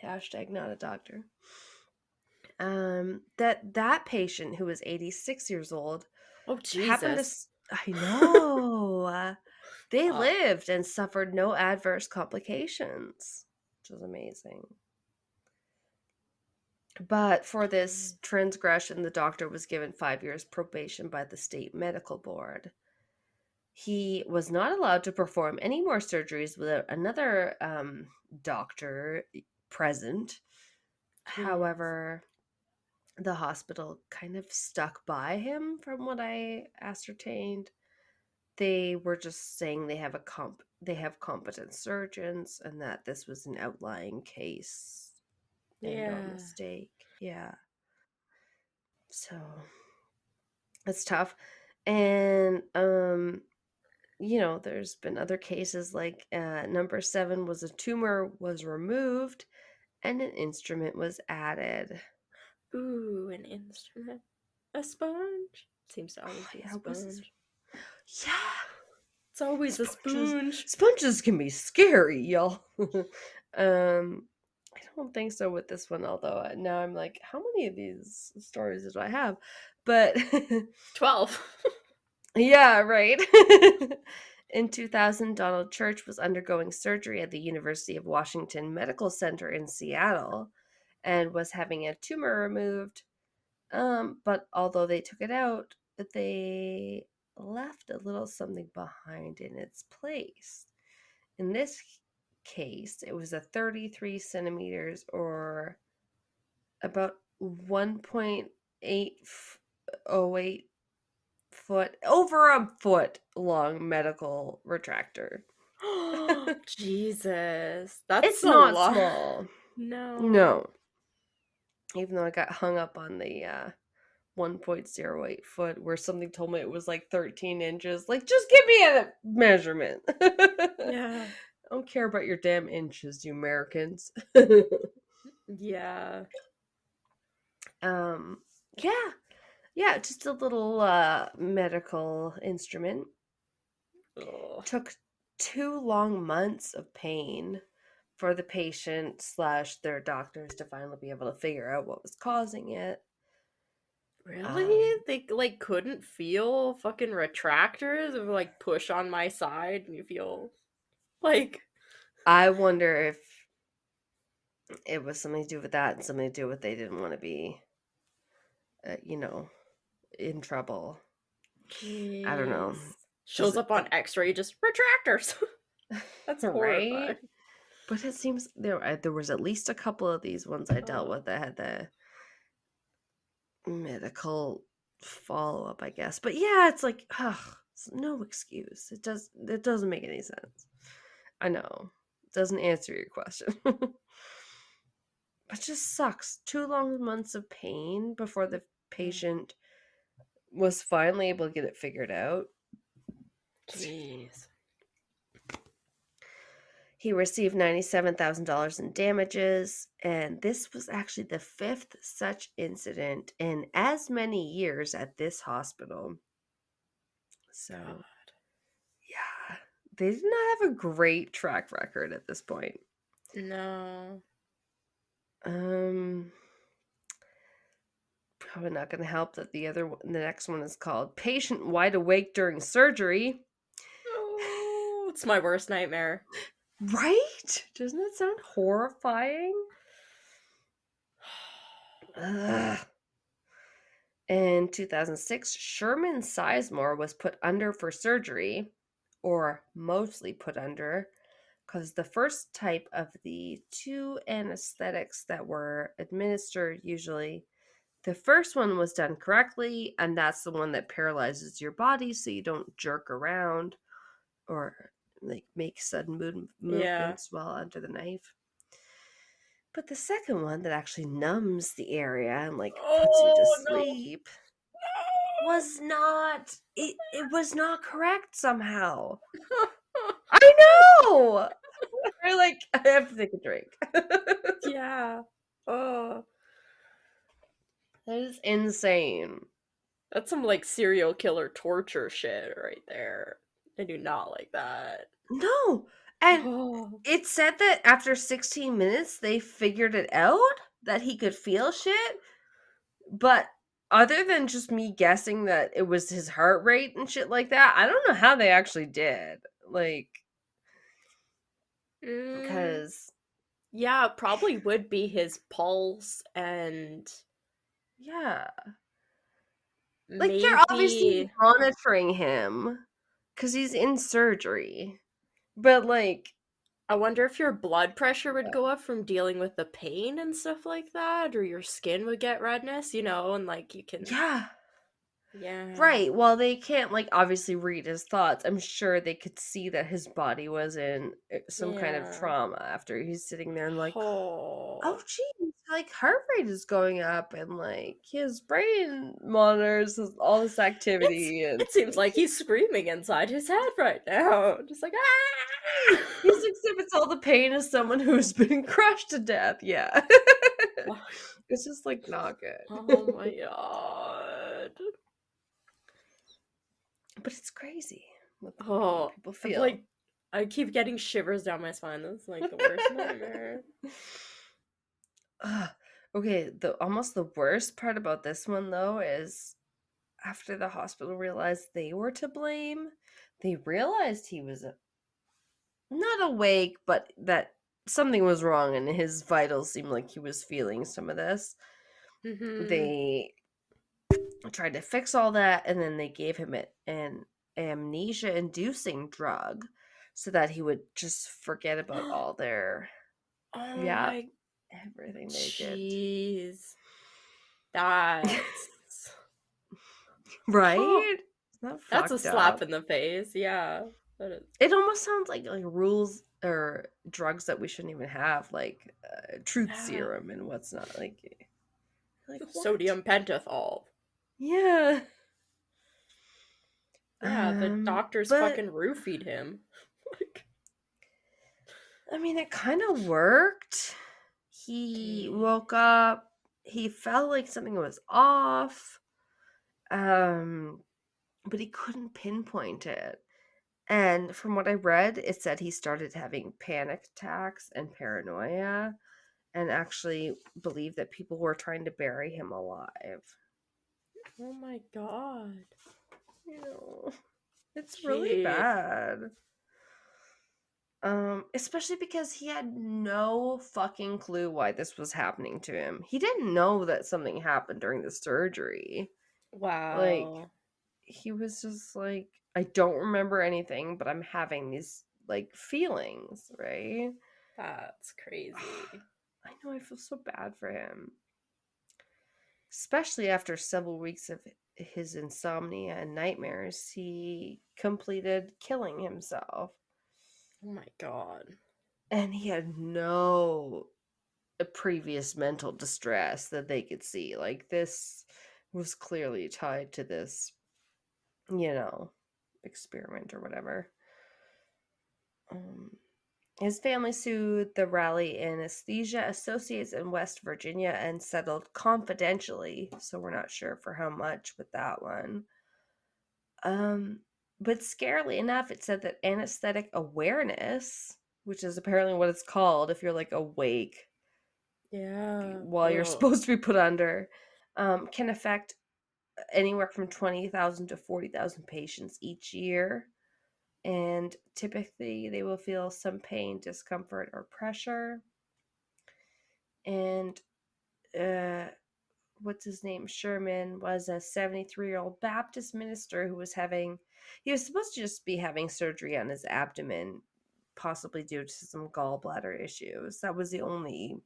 Hashtag not a doctor. That patient who was 86 years old Oh, happened to Jesus. I know. They Uh, lived and suffered no adverse complications, which is amazing. But for this transgression, the doctor was given 5 years probation by the state medical board. He was not allowed to perform any more surgeries without another doctor present. jeez. However, the hospital kind of stuck by him from what I ascertained. They were just saying they have competent surgeons and that this was an outlying case and not a Yeah. mistake. Yeah. So it's tough. And there's been other cases like number 7 was a tumor was removed and an instrument was added. Ooh, an instrument. A sponge. Seems to always Oh, be a yeah, was this? sponge. Yeah. It's always a Sponges sponge. sponges can be scary, y'all. I don't think so with this one, although now I'm like, how many of these stories do I have? But 12. yeah, right. In 2000, Donald Church was undergoing surgery at the University of Washington Medical Center in Seattle and was having a tumor removed. But although they took it out, they left a little something behind in its place. In this case, it was a 33 centimeters or about 1.808 foot, over a foot long medical retractor. Jesus. That's It's a not lot. small. No. No. Even though I got hung up on the 1.08 foot where something told me it was like 13 inches. Like, just give me a measurement. I Yeah. don't care about your damn inches, you Americans. Yeah. um, yeah. Yeah, just a little medical instrument. Ugh. Took 2 long months of pain for the patient slash their doctors to finally be able to figure out what was causing it. Really? They like couldn't feel fucking retractors of like push on my side and you feel like I wonder if it was something to do with that and something to do with they didn't want to be, in trouble. I don't know. jeez. Does Shows it, up on X-ray just retractors. That's right? horrifying. But it seems there was at least a couple of these ones I dealt Oh. with that had the medical follow up, I guess. But yeah, it's like, ugh, it's no excuse. It doesn't make any sense. I know. It doesn't answer your question. It just sucks. 2 long months of pain before the patient was finally able to get it figured out. Jeez. He received $97,000 in damages, and this was actually the 5th such incident in as many years at this hospital. So, God. yeah, they did not have a great track record at this point. No. Probably not going to help that the next one is called Patient Wide Awake During Surgery. Oh, it's my worst nightmare. Right? Doesn't that sound horrifying? Ugh. In 2006, Sherman Sizemore was put under for surgery, or mostly put under, because the first type of the 2 anesthetics that were administered usually, the first one was done correctly, and that's the one that paralyzes your body so you don't jerk around or like make sudden Yeah. movements while under the knife. But the second one that actually numbs the area and like puts you to Oh no. sleep it was not correct somehow. I know. I like I have to take a drink. Yeah. Oh, That is insane. that's some like serial killer torture shit right there. I do not like that. No. And Oh. it said that after 16 minutes they figured it out that he could feel shit, but other than just me guessing that it was his heart rate and shit like that, I don't know how they actually did. Like, Mm, because, yeah, it probably would be his pulse and yeah. Like, they're obviously maybe monitoring him because he's in surgery. But, like, I wonder if your blood pressure would go up from dealing with the pain and stuff like that, or your skin would get redness, and like you can, yeah. yeah, Right. Well, they can't, like, obviously read his thoughts. I'm sure they could see that his body was in some kind of yeah. trauma after he's sitting there and, like, oh, Oh, geez, like, heart rate is going up and, like, his brain monitors all this activity. And it seems like he's screaming inside his head right now, just like ah. he exhibits all the pain as someone who's been crushed to death. Yeah. It's just, like, not Oh good. my god. But it's crazy what, Oh, people I'm feel. like, I keep getting shivers down my spine. That's like the worst nightmare. Ugh. Okay, the almost the worst part about this one though is after the hospital realized they were to blame, they realized he was not awake, but that something was wrong and his vitals seemed like he was feeling some of this. Mm-hmm. They tried to fix all that and then they gave him an amnesia inducing drug so that he would just forget about all their, Oh yeah, my everything they did. jeez. That's Right? Isn't that that's a fucked slap up? in the face. Yeah. That is. It almost sounds like rules or drugs that we shouldn't even have, like truth Yeah. serum and what's not. Like what? Sodium pentothal. Yeah. Yeah, the doctors But fucking roofied him. Like, I mean, it kind of worked. He dang. woke up. He felt like something was off. Um, but he couldn't pinpoint it. And from what I read, it said he started having panic attacks and paranoia and actually believed that people were trying to bury him alive. Oh my god. You know, it's really Gee. bad. Especially because he had no fucking clue why this was happening to him. He didn't know that something happened during the surgery. Like, Wow. he was just like, I don't remember anything, but I'm having these like feelings, right? That's crazy. I know, I feel so bad for him. Especially after several weeks of his insomnia and nightmares, he completed killing himself. Oh my god. And he had no previous mental distress that they could see. Like, this was clearly tied to this, you know, experiment or whatever. Um, His family sued the Raleigh Anesthesia Associates in West Virginia and settled confidentially, so we're not sure for how much with that one. Um, but scarily enough, it said that anesthetic awareness, which is apparently what it's called if you're like awake Yeah. while you're Ugh. supposed to be put under, can affect anywhere from 20,000 to 40,000 patients each year. And typically they will feel some pain, discomfort, or pressure. And what's his name? Sherman was a 73-year-old Baptist minister who was he was supposed to just be having surgery on his abdomen, possibly due to some gallbladder issues. That was the only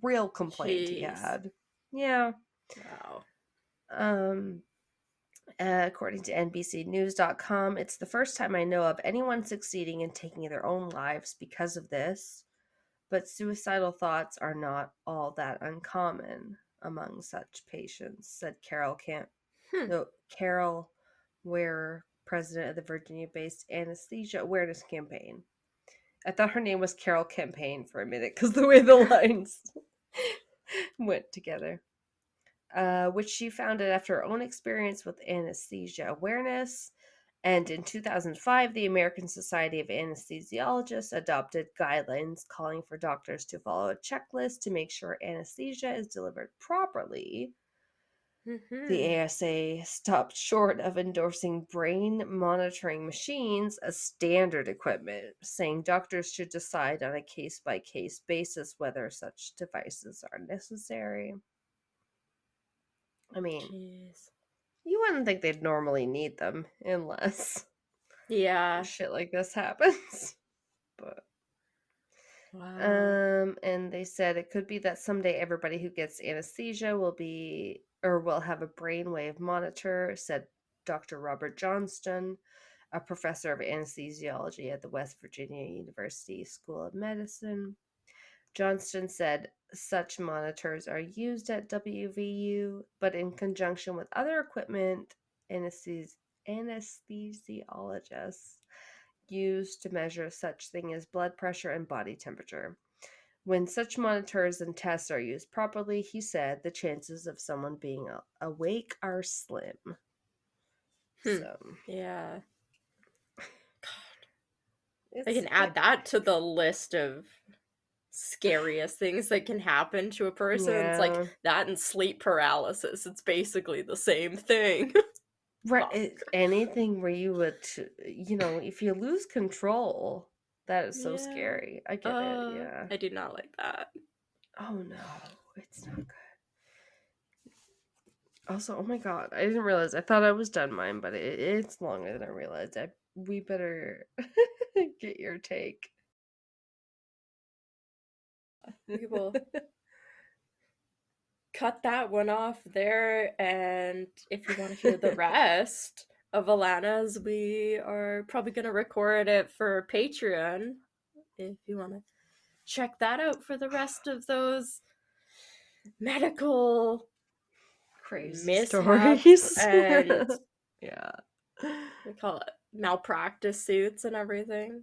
real complaint he Jeez. had. Yeah. Wow. Um, According to NBCnews.com, it's the first time I know of anyone succeeding in taking their own lives because of this, but suicidal thoughts are not all that uncommon among such patients, said Hmm. Carol Ware, president of the Virginia-based Anesthesia Awareness Campaign. I thought her name was Carol Campaign for a minute because the way the lines went together. Which she founded after her own experience with anesthesia awareness. And in 2005, the American Society of Anesthesiologists adopted guidelines calling for doctors to follow a checklist to make sure anesthesia is delivered properly. The Mm-hmm. ASA stopped short of endorsing brain monitoring machines as standard equipment, saying doctors should decide on a case by case basis whether such devices are necessary. I mean, Jeez. you wouldn't think they'd normally need them unless Yeah. shit like this happens. But Wow. and they said it could be that someday everybody who gets anesthesia will be or will have a brainwave monitor, said Dr. Robert Johnston, a professor of anesthesiology at the West Virginia University School of Medicine. Johnston said such monitors are used at WVU, but in conjunction with other equipment, anesthesiologists used to measure such thing as blood pressure and body temperature. When such monitors and tests are used properly, he said, the chances of someone being awake are slim. Hmm. So, Yeah. I it's can add that to the list of scariest things that can happen to a person. It's like yeah. that and sleep paralysis. It's basically the same thing. Right, Oh, anything where you would, if you lose control, that is so yeah. scary. I get it. Yeah. I do not like that. Oh no, it's not good. Also, oh my god, I didn't realize. I thought I was done mine, but it's longer than I realized. We better get your take. We will cut that one off there, and if you want to hear the rest of Alana's, we are probably going to record it for Patreon. If you want to check that out for the rest of those medical Crazy mishaps stories. and Yeah. we call it malpractice suits and everything.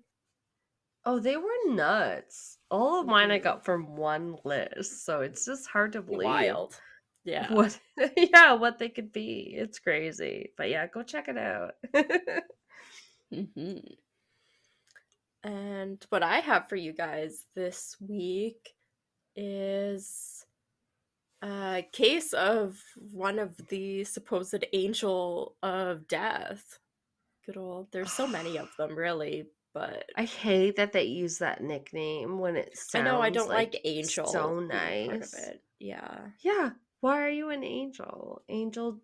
Oh, they were nuts. All of mine I Mhm. got from one list, so it's just hard to believe Wild. Yeah. what yeah, what they could be. It's crazy. But yeah, go check it out. Hmm. And what I have for you guys this week is a case of one of the supposed angel of death. Good old, there's so many of them, really, but I hate that they use that nickname when it I know I sounds don't like like so angel being part of nice. it. Yeah. Yeah, why are you an angel? Angel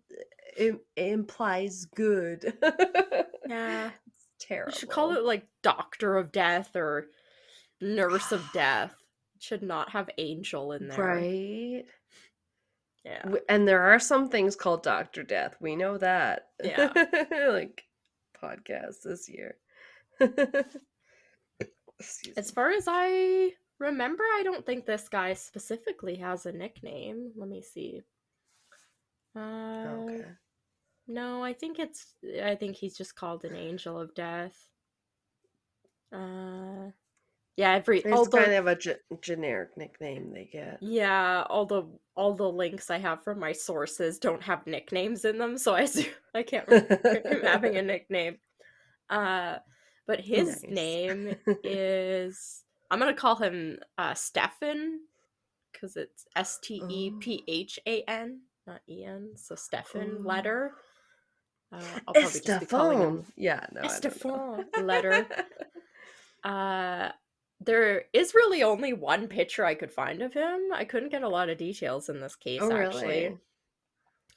implies good. Yeah. It's You should call terrible. it like Doctor of Death or Nurse of Death. It should not have angel in there. Right? Yeah. And there are some things called Dr. Death. We know that. Yeah. Like podcasts this year. Excuse As me. far as I remember, I don't think this guy specifically has a nickname. Let me see. Uh, Okay. no, I think he's just called an angel of death. Uh, yeah, It's kind of a generic nickname they get. yeah, all the links I have from my sources don't have nicknames in them, so I can't remember him having a nickname. Uh, but his Nice. name is I'm gonna call him Stefan because it's Oh. Stephan, not En. So Stefan Oh. letter. I'll probably just be calling Estefan. him Yeah, no, I don't Estefan know. letter. Uh, there is really only one picture I could find of him. I couldn't get a lot of details in this Oh, case, actually. really?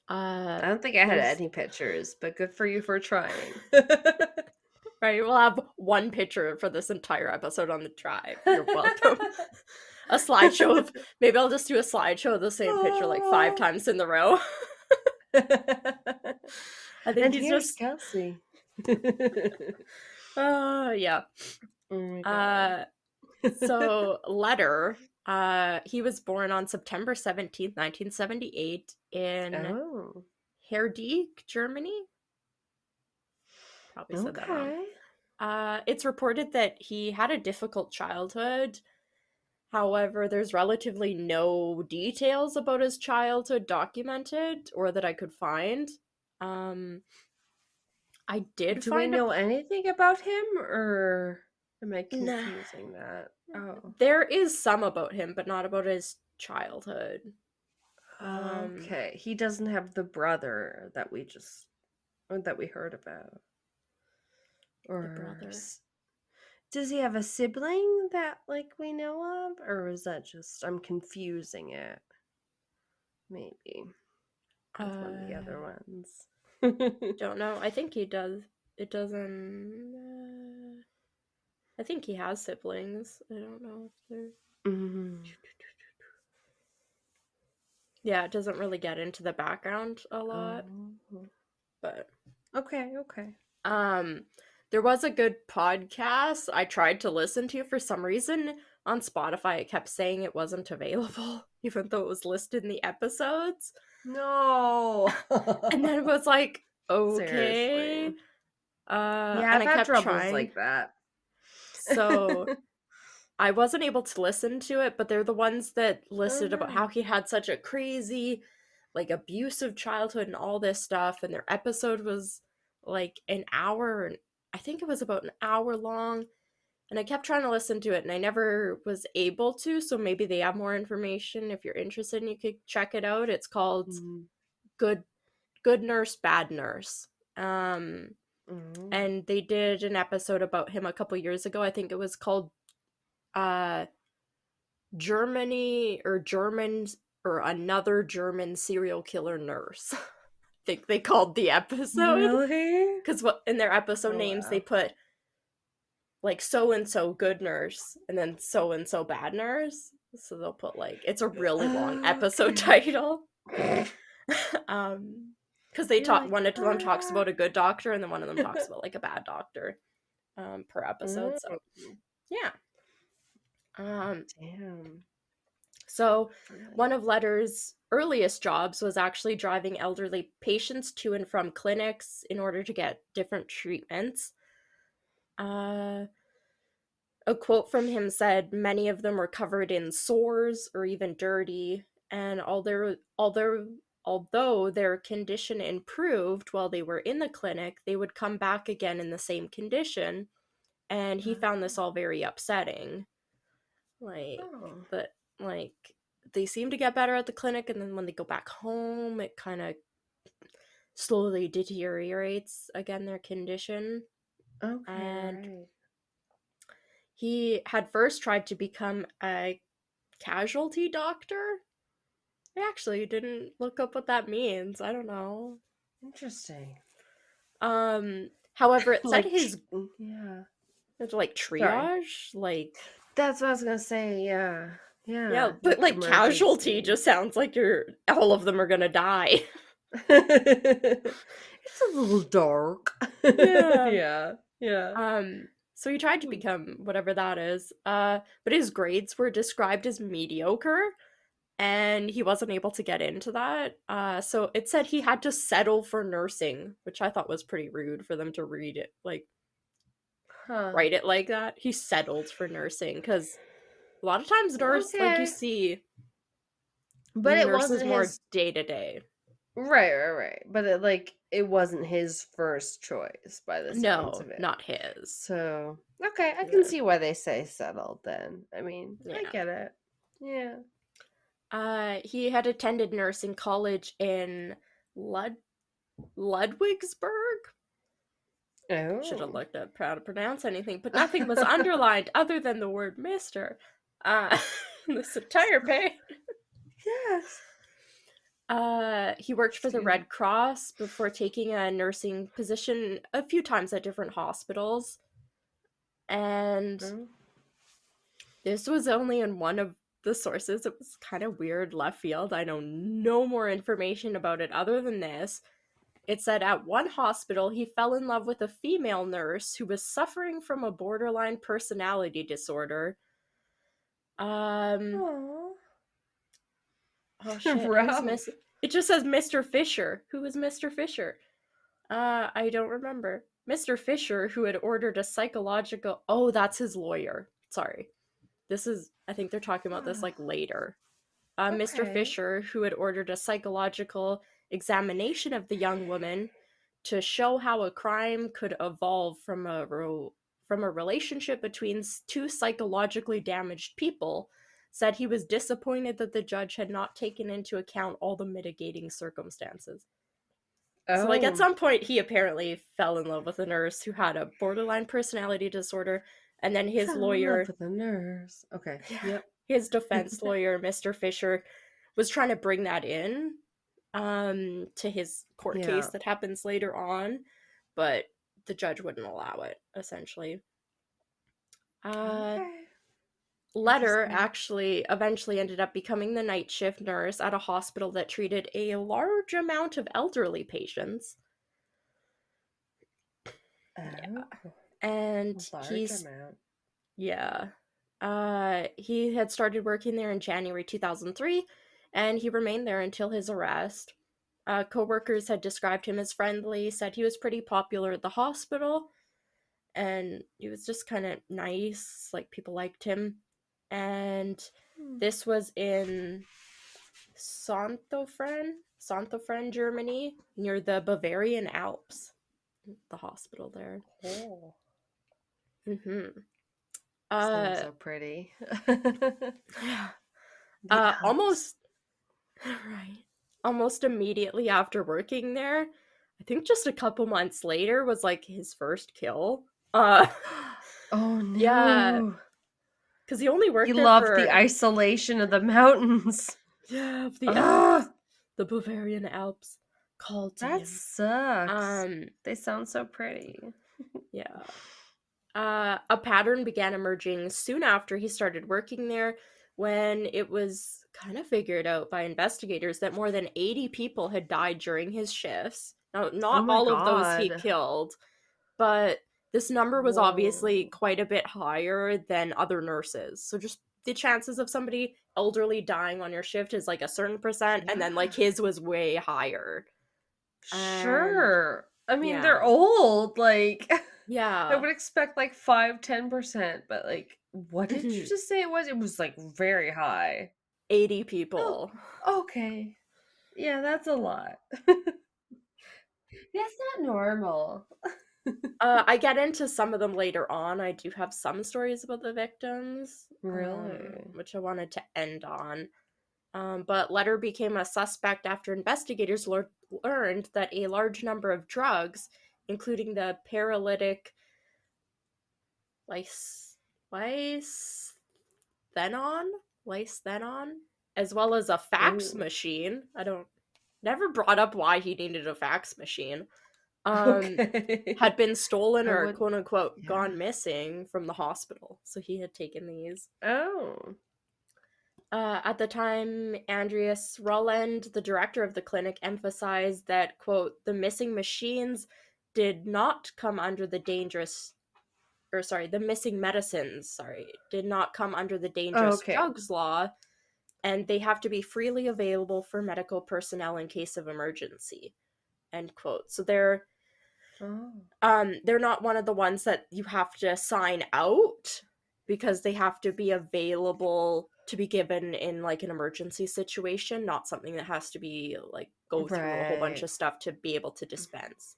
Uh, I don't think I had there's any pictures, but good for you for trying. right. We'll have one picture for this entire episode on the drive. You're welcome. A slideshow of maybe I'll just do a slideshow of the same picture like 5 times in the row. I think And he's here's just Kelsey. yeah. Oh my god. Uh so Letter, he was born on September 17th, 1978 in Oh, Herdijk, Germany. Probably said that wrong. okay. It's reported that he had a difficult childhood. However, there's relatively no details about his childhood documented or that I could find. Um, I did Do we find a. know anything about him, or am I Nah, confusing that? Oh. there is some about him, but not about his childhood. Okay. Okay, he doesn't have the brother that we just or that we heard about. The Or brother. does he have a sibling that like we know of, or is that just I'm confusing it? Maybe with one of the other ones. Don't know. I think he does. It doesn't. I think he has siblings. I don't know if they're. Mhm. Yeah, it doesn't really get into the background a lot, Oh. but Okay, okay. um there was a good podcast I tried to listen to. For some reason on Spotify it kept saying it wasn't available even though it was listed in the episodes. No. And then it was like, okay. Seriously. Yeah, And I've I had kept troubles trying. like that. So I wasn't able to listen to it, but they're the ones that Oh listed about how no. he had such a crazy, like, abusive childhood and all this stuff. And their episode was like an hour, and I think it was about an hour long. And I kept trying to listen to it, and I never was able to. So maybe they have more information. If you're interested, you could check it out. It's called Mm. Good Good Nurse, Bad Nurse. Mm. And they did an episode about him a couple years ago. I think it was called uh Germany or Germans or another German serial killer nurse. I think they called the episode Really? because what in their episode Oh names they wow. put like so and so good nurse and then so and so bad nurse. So they'll put like it's a really long episode Okay. title. Because they You're talk like, one of them talks ah. about a good doctor and then one of them talks about like a bad doctor per episode. So Mm. yeah. Damn. So, Really? one of Letter's earliest jobs was actually driving elderly patients to and from clinics in order to get different treatments. Uh, a quote from him said, "Many of them were covered in sores or even dirty, and although their condition improved while they were in the clinic, they would come back again in the same condition." And he found this all very upsetting. Like, Oh. but like they seem to get better at the clinic, and then when they go back home it kind of slowly deteriorates again their condition. Okay, And right. he had first tried to become a casualty doctor. I actually didn't look up what that means. I don't know. Interesting. However it said Like, his yeah. like Sorry. triage, like That's what I was gonna say. Yeah. yeah, Yeah. but Like like casualty emergency. just sounds like you're all of them are gonna die. It's a little dark. Yeah. Yeah. Yeah. So he tried to Hmm. become whatever that is, but his grades were described as mediocre, and he wasn't able to get into that. So it said he had to settle for nursing, which I thought was pretty rude for them to read it, like, Huh. write it like that. He settled for nursing, because a lot of times nurse, like, you Okay. see But it nurses wasn't more his day to day. right. But it wasn't his first choice by the sounds No, of it. not his. So, okay, I can Yeah. see why they say settled then. I mean, I Yeah. get it. Yeah. He had attended nursing college in Ludwigsburg. Should have Oh. looked up how to pronounce anything, but nothing was underlined other than the word Mr. Uh, this entire page. Yes. He worked for the Excuse me. Red Cross before taking a nursing position a few times at different hospitals. And Oh. this was only in one of the sources. It was kind of weird, left field. I know no more information about it other than this. It said at one hospital, he fell in love with a female nurse who was suffering from a borderline personality disorder. Um, Aw. oh shit, who's Rough. Miss? It just says Mr. Fisher. Who was Mr. Fisher? I don't remember. Mr. Fisher, who had ordered a psychological. Oh, that's his lawyer. Sorry. This is. I think they're talking about this like later. Mr. Okay. Fisher, who had ordered a psychological examination of the young woman to show how a crime could evolve from a relationship between two psychologically damaged people, said he was disappointed that the judge had not taken into account all the mitigating circumstances. So, like, at Oh, some point, he apparently fell in love with a nurse who had a borderline personality disorder, and then his fell in love lawyer, with a nurse. Okay. Yep. his defense lawyer, Mr. Fisher, was trying to bring that in to his court Yeah. case that happens later on, but the judge wouldn't allow it, essentially. Okay. Letter Interesting. actually eventually ended up becoming the night shift nurse at a hospital that treated a large amount of elderly patients. Oh, And large amount. yeah. He had started working there in January 2003, and he remained there until his arrest. Co-workers had described him as friendly, said he was pretty popular at the hospital, and he was just kind of nice, like people liked him. And this was in Santofren, Germany, near the Bavarian Alps. The hospital there. Oh, Mm-hmm. sounds so pretty. Yeah. The Alps. Almost right. Almost immediately after working there, I think just a couple months later was like his first kill. Uh Oh yeah, no. because he only He worked there loved the for isolation of the mountains. the Alps, Ah, the Bavarian Alps called to that him. sucks. They sound so pretty. Yeah. A pattern began emerging soon after he started working there when it was kind of figured out by investigators that more than 80 people had died during his shifts. Now, Oh not my all of those he god. killed, but this number was obviously Whoa. quite a bit higher than other nurses. So just the chances of somebody elderly dying on your shift is like a certain percent, and Yeah. then like his was way higher. And Sure. I mean, they're yeah. old. Like, I Yeah. would expect like 5-10%, but like, what did you just say it was? It was like very high. 80 Oh, people. okay. Yeah, that's a lot. That's not normal. I get into some of them later on. I do have some stories about the victims, Really? which I wanted to end on. But Letter became a suspect after investigators learned that a large number of drugs, including the paralytic lysthenon, lysthenon, as well as a fax Ooh. machine. I don't never brought up why he needed a fax machine. Okay. Had been stolen I or would, quote unquote yeah. gone missing from the hospital. So he had taken these. Oh. At the time, Andreas Roland, the director of the clinic, emphasized that, quote, the missing machines did not come under the the missing medicines, did not come under the dangerous Okay. drugs law, and they have to be freely available for medical personnel in case of emergency, end quote. So Oh. they're not one of the ones that you have to sign out because they have to be available to be given in like an emergency situation, not something that has to be like go through a whole bunch Right. of stuff to be able to dispense.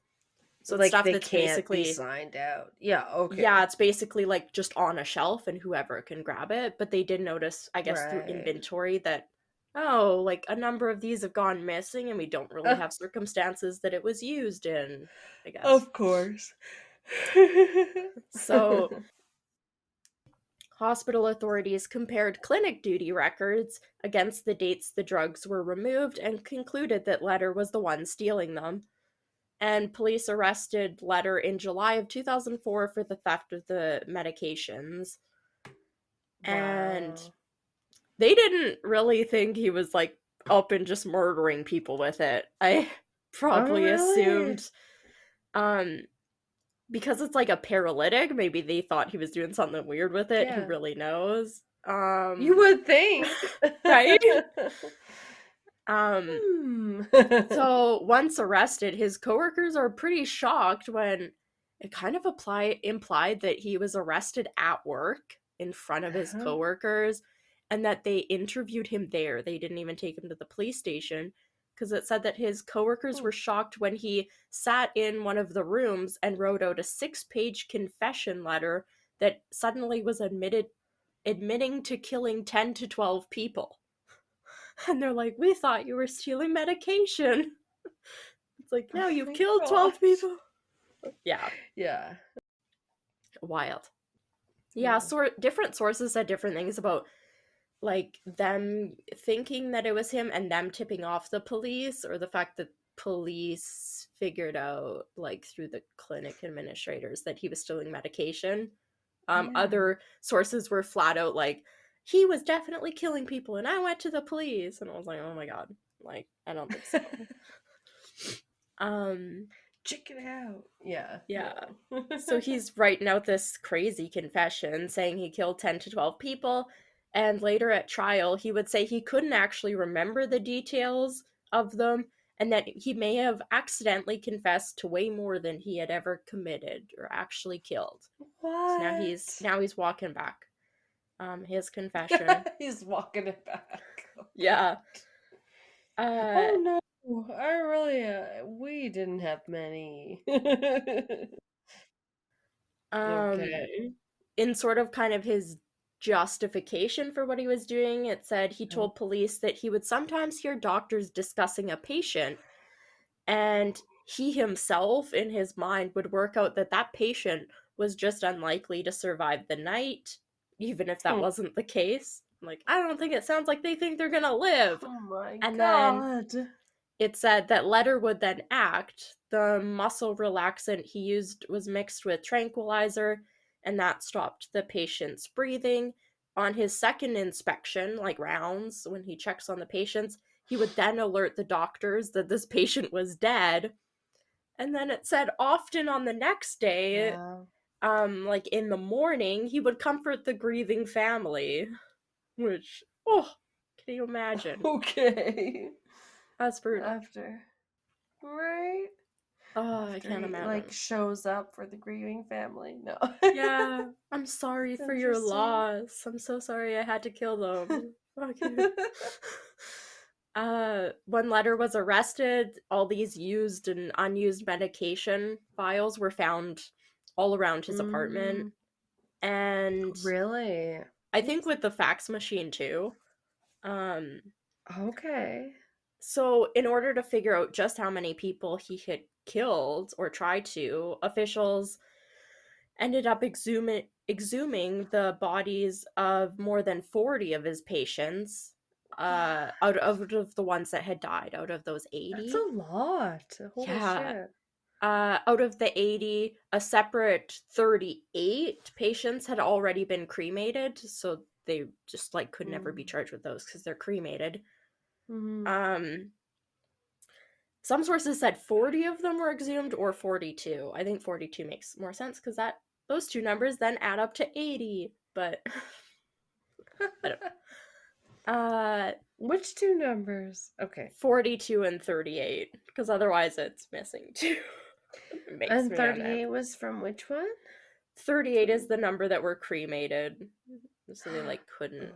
So it's Like stuff they that's can't be basically, signed out. Yeah, yeah, okay. it's basically like just on a shelf and whoever can grab it. But they did notice, I guess, through Right. inventory that, oh, like a number of these have gone missing and we don't really have circumstances that it was used in, I guess. Of course. So hospital authorities compared clinic duty records against the dates the drugs were removed and concluded that Letter was the one stealing them. And police arrested Letter in July of 2004 for the theft of the medications. And Wow. they didn't really think he was like up and just murdering people with it. I Oh, probably really? assumed um because it's like a paralytic, maybe they thought he was doing something weird with it. Who Yeah. really knows? You would think. Right? Um Hmm. so once arrested, his coworkers are pretty shocked when it kind of implied that he was arrested at work in front of his Uh-huh. coworkers and that they interviewed him there. They didn't even take him to the police station because it said that his coworkers Hmm. were shocked when he sat in one of the rooms and wrote out a 6-page confession letter that suddenly was admitted admitting to killing 10 to 12 people. And they're like, we thought you were stealing medication. It's like, no, Oh you've my killed 12 gosh. people. Yeah, Yeah. wild. Yeah, Yeah. different sources said different things about like them thinking that it was him and them tipping off the police, or the fact that police figured out like through the clinic administrators that he was stealing medication. Yeah. Other sources were flat out like, he was definitely killing people and I went to the police, and I was like, oh my god, like I don't think so. Check it out. Yeah. Yeah. No. So he's writing out this crazy confession saying he killed 10 to 12 people. And later at trial, he would say he couldn't actually remember the details of them, and that he may have accidentally confessed to way more than he had ever committed or actually killed. What? So now he's walking back his confession. He's walking it back. Yeah. Oh no. I really we didn't have many. Okay. In sort of kind of his justification for what he was doing, it said he Uh-huh. told police that he would sometimes hear doctors discussing a patient, and he himself, in his mind, would work out that that patient was just unlikely to survive the night, even if that Hmm. wasn't the case. Like, I don't think it sounds like they think they're gonna live. Oh my And then god. it said that Letter would then act. The muscle relaxant he used was mixed with tranquilizer, and that stopped the patient's breathing. On his second inspection, like rounds, when he checks on the patients, he would then alert the doctors that this patient was dead. And then it said often on the next day, Yeah. like in the morning, he would comfort the grieving family. Which, oh, can you imagine? Okay. That's brutal. After. Right? Oh, I After can't he imagine. like shows up for the grieving family. No. Yeah, I'm sorry for your Interesting. loss. I'm so sorry I had to kill them. Okay. When Letter was arrested, all these used and unused medication files were found all around his apartment. And Really? I think with the fax machine too. Um, Okay. so in order to figure out just how many people he had killed or tried to, officials ended up exhuming the bodies of more than 40 of his patients, out of the ones that had died, out of those 80. That's a lot. Holy Yeah. shit. Out of the 80, a separate 38 patients had already been cremated, so they just like could never be charged with those because they're cremated. Mhm. Some sources said 40 of them were exhumed, or 42. I think 42 makes more sense because those two numbers then add up to 80. But I don't. Which two numbers? Okay. 42 and 38, because otherwise it's missing too. It makes And me 38 was from which one? 38 is the number that were cremated, so they like couldn't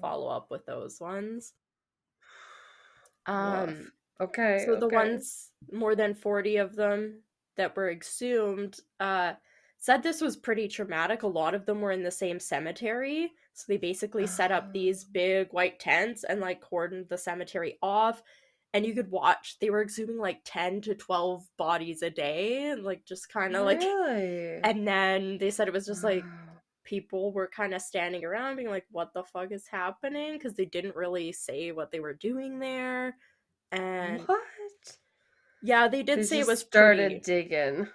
follow up with those ones. Woof. Okay. So the Okay. ones, more than 40 of them that were exhumed, said this was pretty traumatic. A lot of them were in the same cemetery, so they basically set up these big white tents and like cordoned the cemetery off, and you could watch. They were exhuming like 10 to 12 bodies a day, and like just kind of like, Really? and then they said it was just like Wow. people were kind of standing around being like, what the fuck is happening, because they didn't really say what they were doing there. And What? yeah, they did They say it just was started pretty. digging.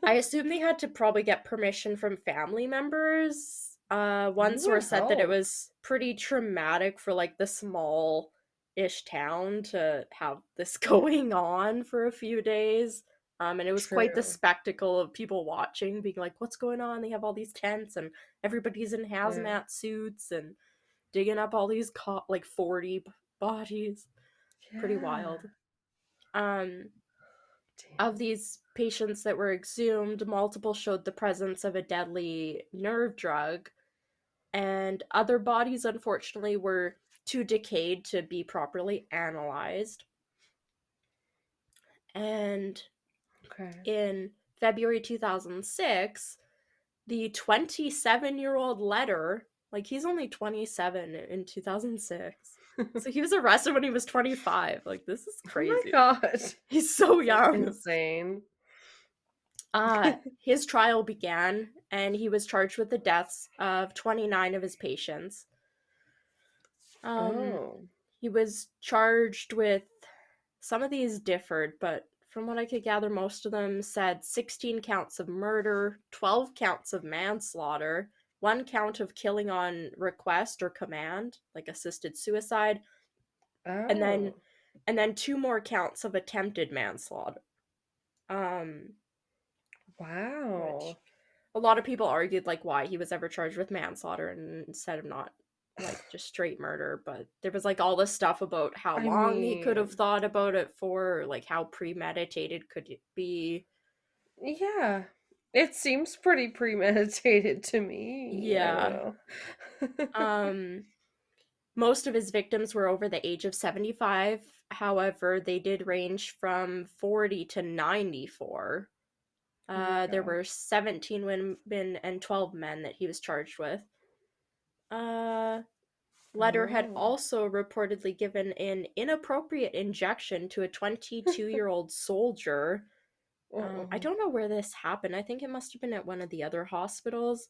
I assume they had to probably get permission from family members. One You source would said that it hope. was pretty traumatic for like the small-ish town to have this going on for a few days. And it was quite the True. spectacle of people watching, being like, what's going on? They have all these tents and everybody's in Yeah. hazmat suits and digging up all these like 40 bodies. Pretty wild. Damn. Of these patients that were exhumed, multiple showed the presence of a deadly nerve drug, and other bodies, unfortunately, were too decayed to be properly analyzed. And Okay. in February 2006, the 27-year-old Letter Like, he's only 27 in 2006. So he was arrested when he was 25. Like, this is Oh my crazy. god. He's so young. Insane. His trial began, and he was charged with the deaths of 29 of his patients. Oh. He was charged with, some of these differed, but from what I could gather, most of them said 16 counts of murder, 12 counts of manslaughter, 1 count of killing on request or command, like assisted suicide, and then Oh. 2 more counts of attempted manslaughter. Which Wow. a lot of people argued like why he was ever charged with manslaughter instead of not like just straight murder, but there was like all this stuff about how I long he could have mean, thought about it for, like how premeditated could it be. yeah. It seems pretty premeditated to me. I Yeah. don't know. Most of his victims were over the age of 75. However, they did range from 40 to 94. Oh my There god. were 17 women and 12 men that he was charged with. Letter had Oh. also reportedly given an inappropriate injection to a 22-year-old soldier. I Oh, don't know where this happened. I think it must have been at one of the other hospitals.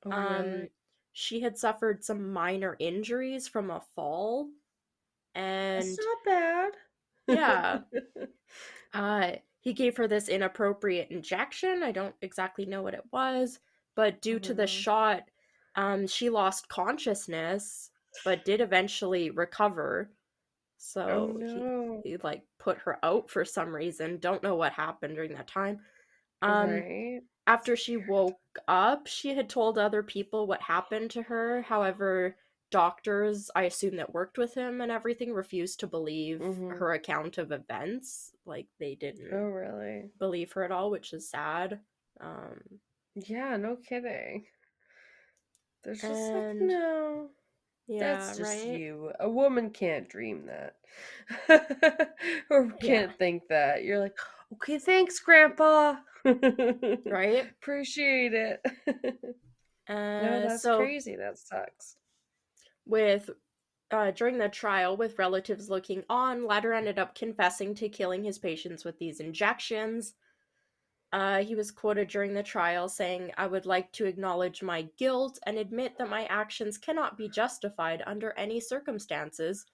oh, Um, really? she had suffered some minor injuries from a fall, That's and not yeah, bad. he gave her this inappropriate injection. I don't exactly know what it was, but Oh due to the no. shot, she lost consciousness, but did eventually recover. Oh So no. he like put her out for some reason. Don't know what happened during that time. Um, Right. After she woke up, she had told other people what happened to her. However, doctors, I assume that worked with him and everything, refused to believe Mm-hmm. her account of events. Like they didn't Oh, really? believe her at all, which is sad. Um, Yeah, no kidding. There's just like, and no, yeah, that's just right? you. A woman can't dream that. Or Yeah, can't think that. You're like, okay, thanks, Grandpa. right? Appreciate it. No, that's So crazy. That sucks. with during the trial, with relatives looking on, Ladder ended up confessing to killing his patients with these injections. He was quoted during the trial saying, "I would like to acknowledge my guilt and admit that my actions cannot be justified under any circumstances."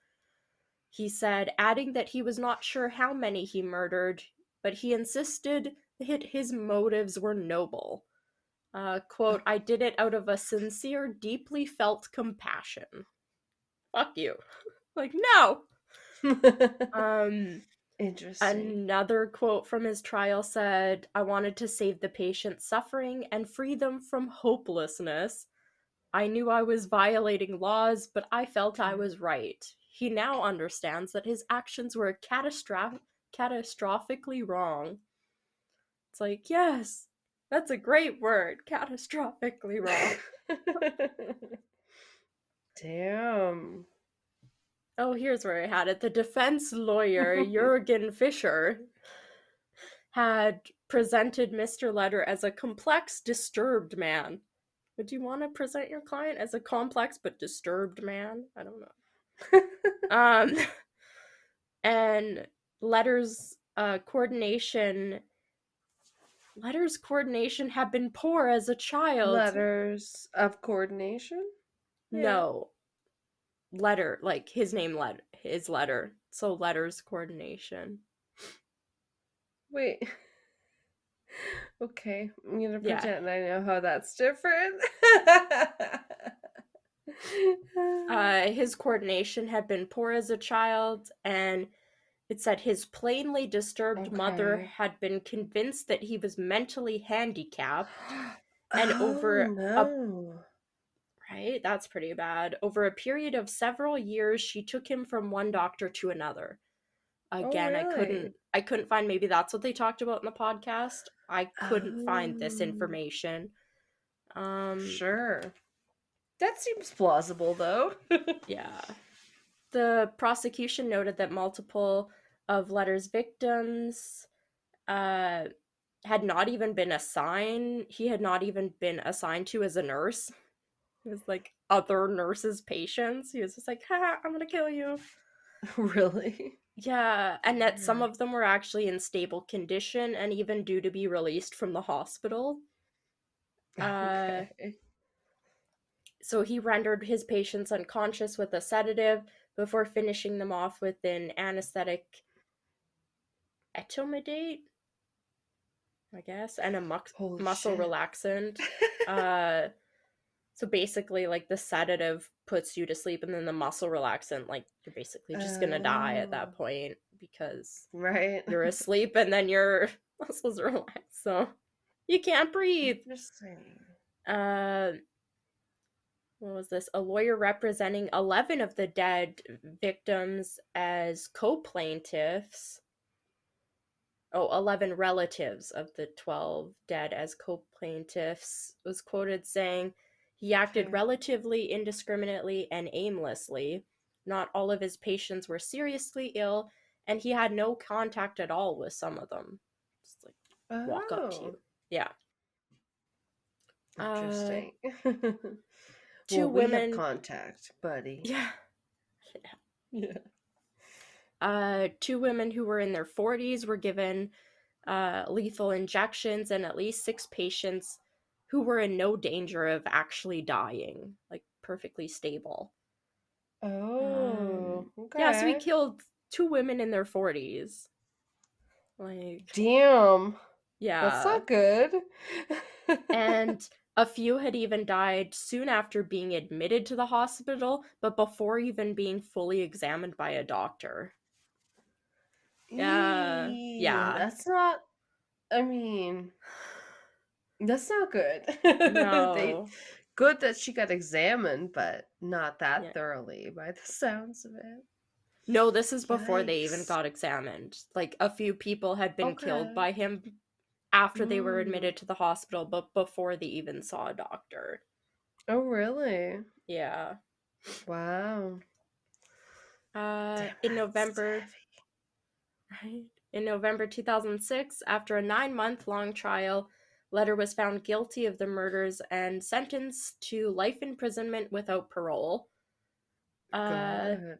He said, adding that he was not sure how many he murdered, but he insisted that his motives were noble. Quote, "I did it out of a sincere, deeply felt compassion." Fuck you. Like, no. Um, Interesting. Another quote from his trial said, "I wanted to save the patient's suffering and free them from hopelessness. I knew I was violating laws, but I felt I was right. He now understands that his actions were catastrophically wrong." It's like, yes, that's a great word, catastrophically wrong. Damn. Oh, here's where I had it. The defense lawyer, Jurgen Fischer, had presented Mr. Letter as a complex, disturbed man. Would you want to present your client as a complex but disturbed man? I don't know. And Letter's coordination had been poor as a child. Letters of coordination? Yeah. No, Letter, like his name, his Letter. So Letter's coordination. Wait. Okay, I'm gonna Yeah. pretend I know how that's different. His coordination had been poor as a child, and it said his plainly disturbed mother Okay. had been convinced that he was mentally handicapped, and Oh over a no. right, that's pretty bad. Over a period of several years, she took him from one doctor to another. Oh Again, really? I couldn't find, maybe that's what they talked about in the podcast. I couldn't find this Oh, information. Um sure. That seems plausible though. yeah. The prosecution noted that multiple of Letter's victims uh had not even been assigned he had not even been assigned to as a nurse. It was like, other nurses' patients. He was just like, ha, I'm gonna kill you. Really? Yeah, and that some Weird. of them were actually in stable condition and even due to be released from the hospital. Uh, Okay. so he rendered his patients unconscious with a sedative before finishing them off with an anesthetic etomidate, I guess, and a Holy muscle shit. relaxant. Uh, so basically, like the sedative puts you to sleep, and then the muscle relaxant, like you're basically just gonna die at Oh, that point because right. you're asleep and then your muscles relax, so you can't breathe. Interesting. Uh, what was this? A lawyer representing 11 of the dead victims as co-plaintiffs. Oh, 11 relatives of the 12 dead as co-plaintiffs was quoted saying he acted Okay. relatively indiscriminately and aimlessly. Not all of his patients were seriously ill, and he had no contact at all with some of them. Just like walk up to you. Oh, Yeah. Uh, interesting. two Well, we have women. contact, buddy. Yeah. Yeah. Two women who were in their 40s were given lethal injections, and at least 6 patients who were in no danger of actually dying, like perfectly stable. Oh, Yeah, so he okay. killed 2 women in their 40s. Like, Damn. That's yeah. not good. And a few had even died soon after being admitted to the hospital, but before even being fully examined by a doctor. Yeah. Eee, Yeah. that's not, I mean, that's not good. They No. good that she got examined, but not that Yeah. thoroughly by the sounds of it. No, this is before they even Yikes. got examined. Like a few people had been killed Okay. by him after they were Mm. admitted to the hospital, but before they even saw a doctor. Oh, really? Yeah. Wow. Damn, In that's November, heavy. right? In November 2006, after a 9-month long trial, Letter was found guilty of the murders and sentenced to life imprisonment without parole. Uh, Good.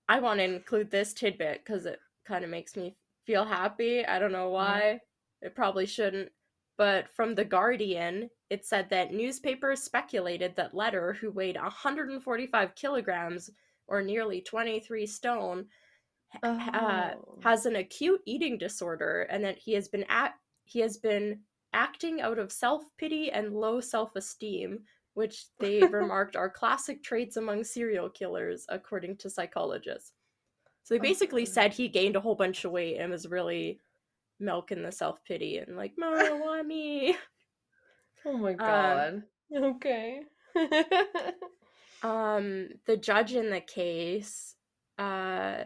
I want to include this tidbit because it kind of makes me feel happy. I don't know Yeah. why. It probably shouldn't. But from The Guardian, it said that newspapers speculated that Letter, who weighed 145 kilograms or nearly 23 stone, Oh. has an acute eating disorder, and that he has been acting out of self-pity and low self-esteem, which they remarked are classic traits among serial killers, according to psychologists. So they basically Oh. said he gained a whole bunch of weight and was really milking the self-pity and like, "No, why me?" Oh my Um, god. Okay. the judge in the case, uh,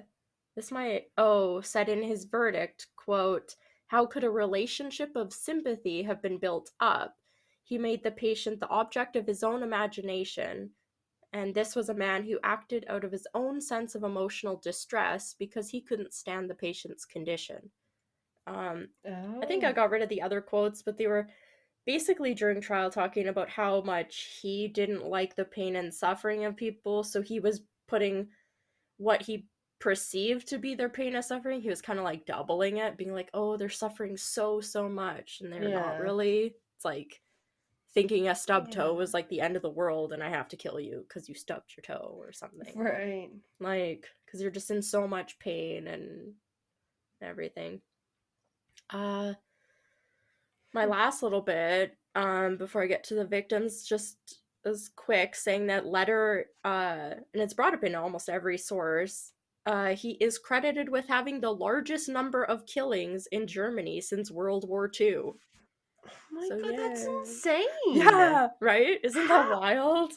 said in his verdict, quote, "How could a relationship of sympathy have been built up? He made the patient the object of his own imagination, and this was a man who acted out of his own sense of emotional distress because he couldn't stand the patient's condition." Um, I think I Oh. got rid of the other quotes, but they were basically during trial talking about how much he didn't like the pain and suffering of people, so he was putting what he perceived to be their pain and suffering, he was kind of like doubling it, being like, oh, they're suffering so much, and they're not Yeah. really. It's like thinking a stubbed toe Yeah. was like the end of the world and I have to kill you because you stubbed your toe or something. Right. Like, because you're just in so much pain and everything. Uh, my last little bit, before I get to the victims, just as quick, saying that Letter, and it's brought up in almost every source, he is credited with having the largest number of killings in Germany since World War II. Oh my So god, that's yeah. insane. Yeah, right? Isn't that How? wild?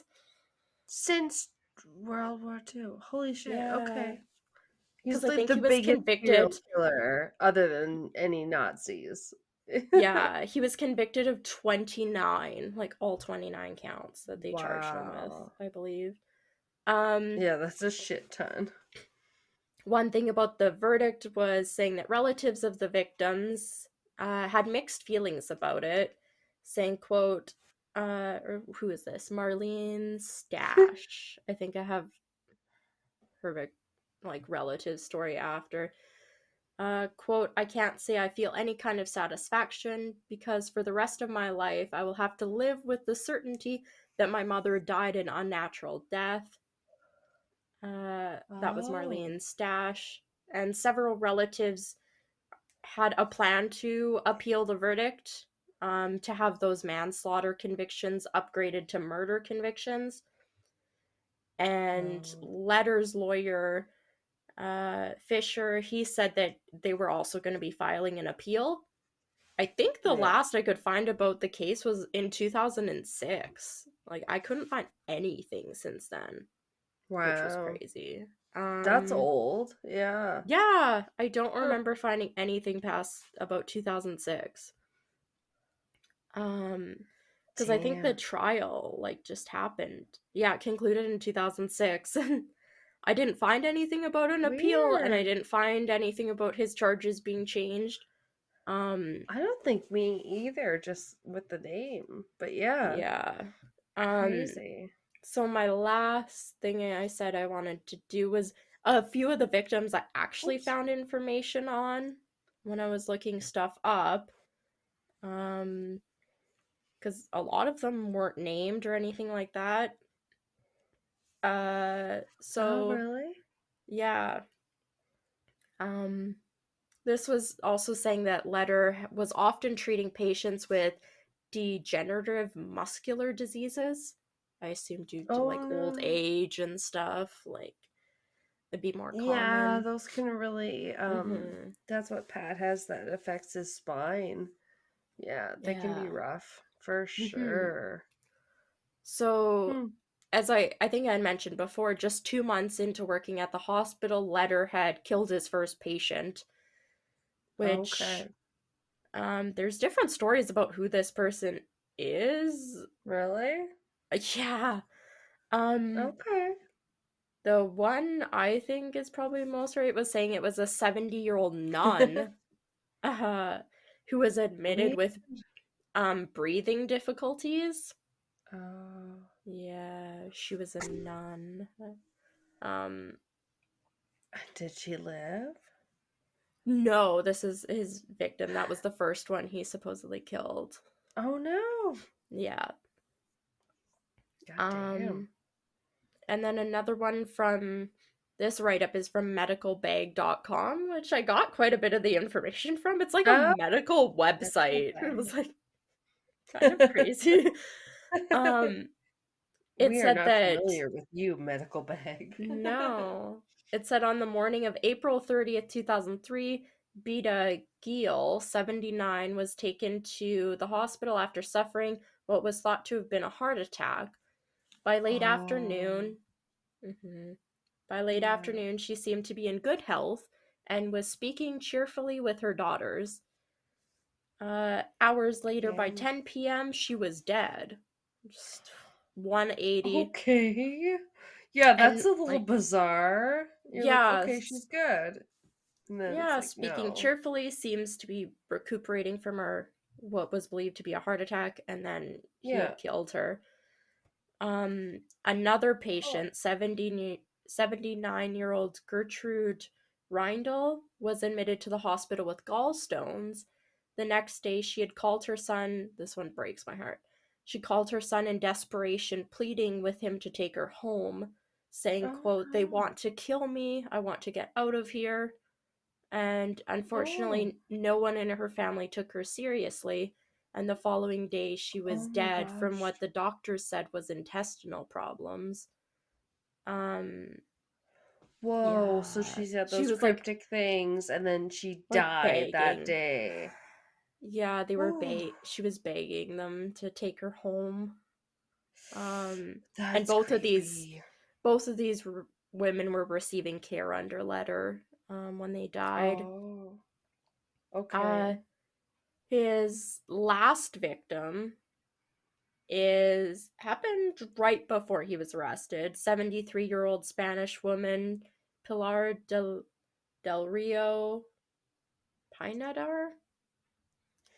Since World War II. Holy shit. Yeah. Okay. Because He's I like think the he was biggest serial convicted. killer other than any Nazis. Yeah, he was convicted of 29, like all 29 counts that they charged him with, Wow. I believe. Um, Yeah, that's a shit ton. One thing about the verdict was saying that relatives of the victims had mixed feelings about it, saying, quote, or who is this? Marlene Stash. I think I have her like relative story after. Quote, I can't say I feel any kind of satisfaction because for the rest of my life I will have to live with the certainty that my mother died an unnatural death. That was Oh. Marlene Stash. And several relatives had a plan to appeal the verdict, to have those manslaughter convictions upgraded to murder convictions. And Oh. Letter's lawyer, Fisher, he said that they were also going to be filing an appeal. I think the Yeah. last I could find about the case was in 2006. Like, I couldn't find anything since then, which was Wow. crazy. That's old. Yeah. Yeah, I don't Huh. remember finding anything past about 2006. Um, because I think the Damn. trial like just happened. Yeah, it concluded in 2006, and I didn't find anything about an appeal, and I Weird. didn't find anything about his charges being changed. Um, I don't think me either, just with the name. But yeah, yeah. Um, crazy. so my last thing I said I wanted to do was a few of the victims I actually Oops. found information on when I was looking stuff up. Um, because a lot of them weren't named or anything like that. Oh, So really? yeah. Um, this was also saying that Letter was often treating patients with degenerative muscular diseases. I assume due to Oh like old no. age and stuff, like it'd be more Yeah, common. those can really Mm-hmm. that's what Pat has that affects his spine. Yeah, they can be Yeah. rough for Mm-hmm. sure. So, Hmm. as I think I had mentioned before, just 2 months into working at the hospital, Letter had killed his first patient, which Okay. there's different stories about who this person is. Really? Yeah. Um, Okay. the one I think is probably most right was saying it was a 70-year-old nun, uh, who was admitted We with breathing difficulties. oh. Yeah, she was a nun. Um, Did she live? no, this is his victim. That was the first one he supposedly killed. Oh no. Yeah. God damn. Um, and then another one from this write up is from medicalbag.com, which I got quite a bit of the information from. It's like a Oh, medical medical website. It bag. was like kind of crazy. Um, it We are said not that familiar with you, medical bag. no, it said on the morning of April 30th, 2003, Beta Giel, 79, was taken to the hospital after suffering what was thought to have been a heart attack. By late Oh, afternoon, mhm, by late yeah. afternoon, she seemed to be in good health and was speaking cheerfully with her daughters. Hours later, by Damn. 10 p.m., she was dead. Just 180. Okay. Yeah, that's And, a little like, bizarre. You're like, yeah, okay, she's good. And then it's yeah, like, speaking no. cheerfully, seems to be recuperating from her what was believed to be a heart attack, and then he Yeah. had killed her. Another Huh. patient, 79-year-old Gertrude Reindl, was admitted to the hospital with gallstones. The next day, she had called her son. This one breaks my heart. She called her son in desperation, pleading with him to take her home, saying, Oh quote, they no. want to kill me. I want to get out of here. And Oh. unfortunately, no one in her family took her seriously. And the following day, she Oh was my dead from gosh. what the doctors said was intestinal problems. Um, Whoa, so yeah, she said she those was like cryptic things and then she died that begging. day. Yeah, they were Oh, she was begging them to take her home. Um, and that's both of these creepy. women were receiving care under letter when they died. Oh, Uh, okay. his last victim is happened right before he was arrested. 73-year-old Spanish woman Pilar del Rio Pinedar.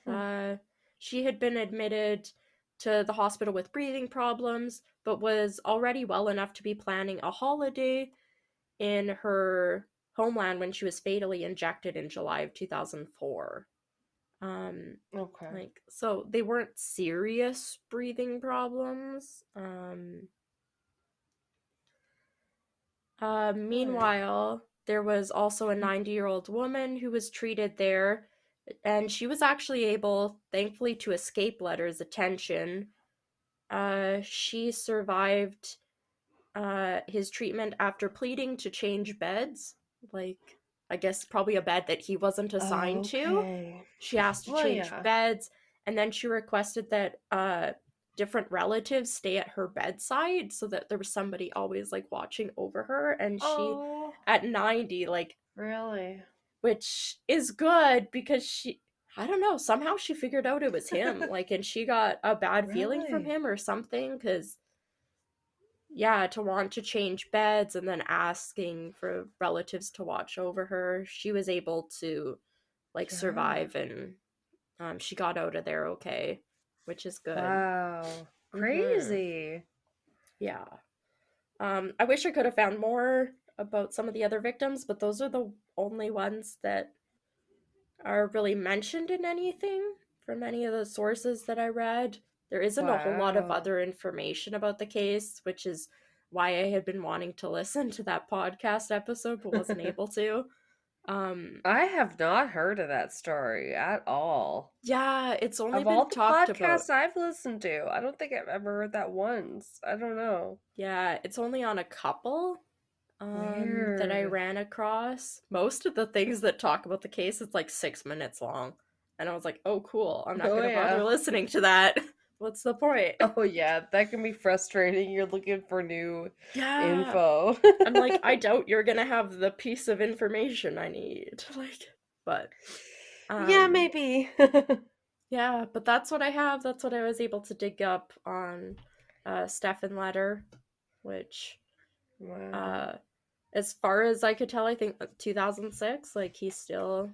Hmm. Uh, she had been admitted to the hospital with breathing problems, but was already well enough to be planning a holiday in her homeland when she was fatally injected in July of 2004. Okay. So they weren't serious breathing problems. Meanwhile, there was also a 90-year-old woman who was treated there, and she was actually able, thankfully, to escape Letter's attention. She survived his treatment after pleading to change beds. I guess probably a bed that he wasn't assigned to. Okay. She asked to Well, change yeah. beds, and then she requested that different relatives stay at her bedside so that there was somebody always watching over her. And she, Oh, at 90, really? which is good because I don't know, somehow she figured out it was him. And she got a bad feeling from Really? him or something, because yeah, to want to change beds and then asking for relatives to watch over her, she was able to Yeah. survive, and she got out of there okay, which is good. Wow. Mm-hmm. Crazy. Yeah. I wish I could have found more about some of the other victims, but those are the only ones that are really mentioned in anything from any of the sources that I read. There isn't a whole lot of Wow. other information about the case, which is why I had been wanting to listen to that podcast episode but wasn't able to. I have not heard of that story at all. Yeah, it's only Of all been the talked about. podcasts I've listened to, I don't think I've ever heard that once. I don't know. Yeah, it's only on a couple that I Weird. ran across. Most of the things that talk about the case, it's 6 minutes long. And I was like, oh, cool. I'm not Oh, going to bother yeah. listening to that. What's the point? Oh, yeah. That can be frustrating. You're looking for new Yeah. info. I'm like, I doubt you're going to have the piece of information I need. But, Yeah, maybe. yeah, but that's what I have. That's what I was able to dig up on Stefan Letter, which, Wow. as far as I could tell, I think 2006, he still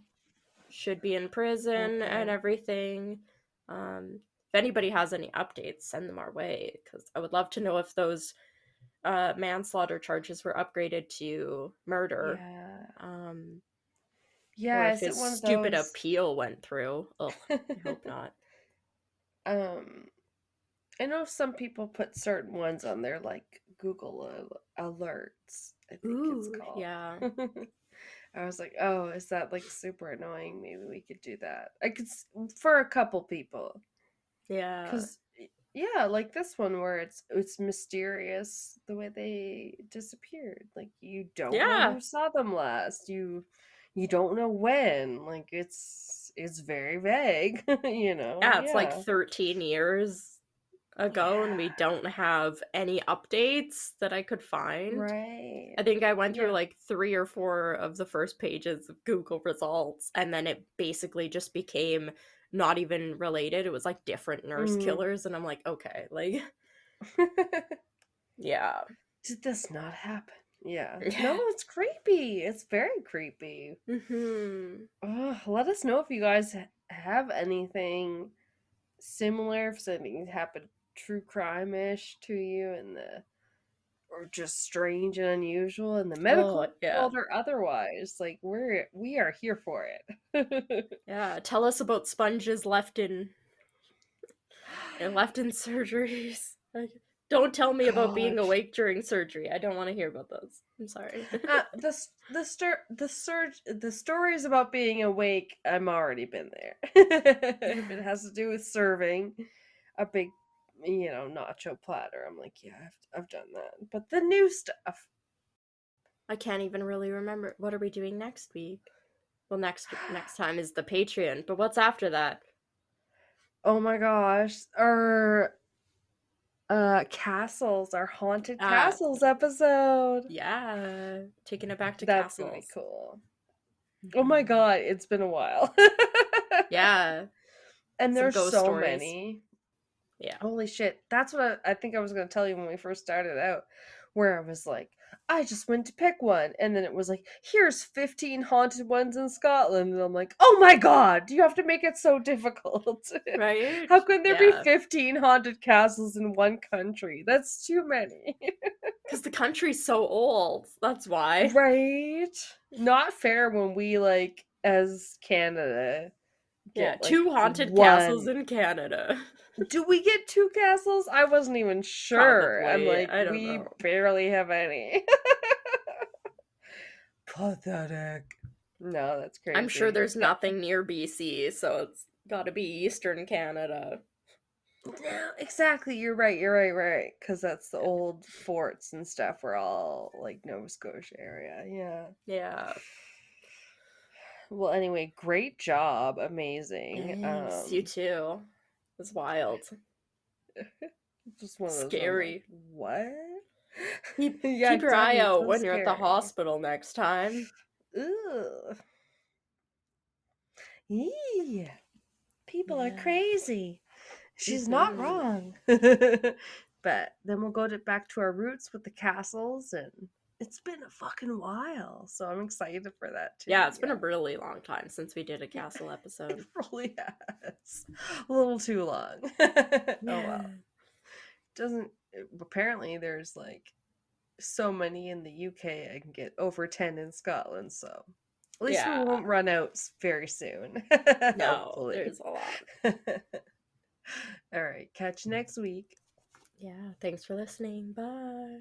should be in prison and Okay. everything. If anybody has any updates, send them our way, because I would love to know if those manslaughter charges were upgraded to murder, Yeah. or Yeah, if is it his one of stupid those? appeal went through. Ugh, I hope not. um, I know some people put certain ones on their Google alerts, I think it's Ooh, called. yeah. I was like, oh, is that super annoying? Maybe we could do that. I could for a couple people, Yeah. cause yeah, like this one where it's mysterious the way they disappeared. You don't know Yeah. who saw them last. You don't know when. It's very vague. Yeah, it's Yeah. 13 years ago, and we Yeah. don't have any updates that I could find. Right. I think I went through Yeah. 3 or 4 of the first pages of Google results, and then it basically just became not even related. It was different nurse Mm. killers, and I'm like, okay, yeah. Did this not happen? Yeah. No, Yeah. it's creepy. It's very creepy. Mm-hmm. Ugh, let us know if you guys have anything similar, if something happened true crime-ish to you or just strange and unusual in the Oh, medical yeah. world or otherwise. We are here for it. Yeah. Tell us about sponges left in surgeries. Don't tell me about being Gosh. awake during surgery. I don't want to hear about those. I'm sorry. The stories about being awake, I'm already been there. If it has to do with serving a big, nacho platter, I'm like, yeah, I've done that. But the new stuff. I can't even really remember. What are we doing next week? Well, next time is the Patreon, but what's after that? Oh my gosh, our castles, our haunted Ah, castles episode. yeah, taking it back to That's gonna be castles. cool. Oh my god, it's been a while. Yeah, And some there's ghost so stories. many. Yeah. Holy shit. That's what I think I was going to tell you when we first started out. where I was like, I just went to pick one, and then it was like, here's 15 haunted ones in Scotland, and I'm like, oh my god, you have to make it so difficult. Right? How could there be Yeah. 15 haunted castles in one country? That's too many. Because the country's so old. That's why. Right? Not fair when we, like, as Canada, Yeah, get, like, 2 haunted castles one. in Canada. Do we get 2 castles? I wasn't even sure. I'm Probably. like, I don't we know. barely have any. Pathetic. No, that's crazy. I'm sure there's nothing near BC, so it's gotta be Eastern Canada. Yeah, exactly. You're right. Because that's the old forts and stuff were all, like, Nova Scotia area. Yeah. Yeah. Well, anyway, great job. Amazing. Thanks. You too. It's wild. Just one of those where I'm like, Scary. what? Keep Yeah, your eye definitely, out so when you're at the scary. hospital next time. Ugh. Yee. People are Yeah. crazy. She's not Mhm. wrong. But then we'll go back to our roots with the castles, and it's been a fucking while, so I'm excited for that too. Yeah, it's been a really long time since we did a Yeah, castle it episode. really has. A little too long. Oh Yeah. well. Doesn't apparently there's like so many in the UK I can get over 10 in Scotland, so at least we Yeah. won't run out very soon. No, Hopefully. there's a lot. All right, catch you next week. Yeah, thanks for listening. Bye.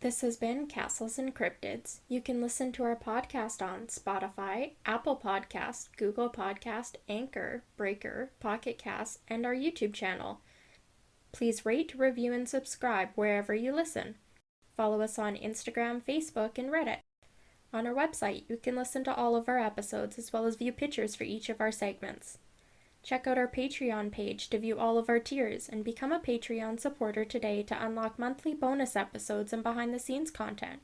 This has been Castles and Cryptids. You can listen to our podcast on Spotify, Apple Podcast, Google Podcast, Anchor, Breaker, Pocket Cast, and our YouTube channel. Please rate, review, and subscribe wherever you listen. Follow us on Instagram, Facebook, and Reddit. On our website, you can listen to all of our episodes as well as view pictures for each of our segments. Check out our Patreon page to view all of our tiers and become a Patreon supporter today to unlock monthly bonus episodes and behind-the-scenes content.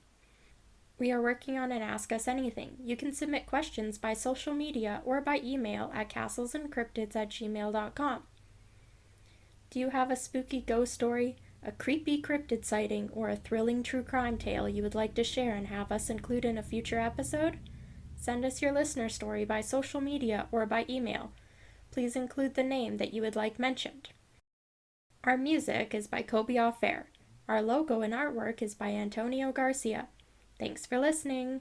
We are working on an Ask Us Anything. You can submit questions by social media or by email at castlesandcryptids@gmail.com. Do you have a spooky ghost story, a creepy cryptid sighting, or a thrilling true crime tale you would like to share and have us include in a future episode? Send us your listener story by social media or by email. Please include the name that you would like mentioned. Our music is by Kobe Fair. Our logo and artwork is by Antonio Garcia. Thanks for listening.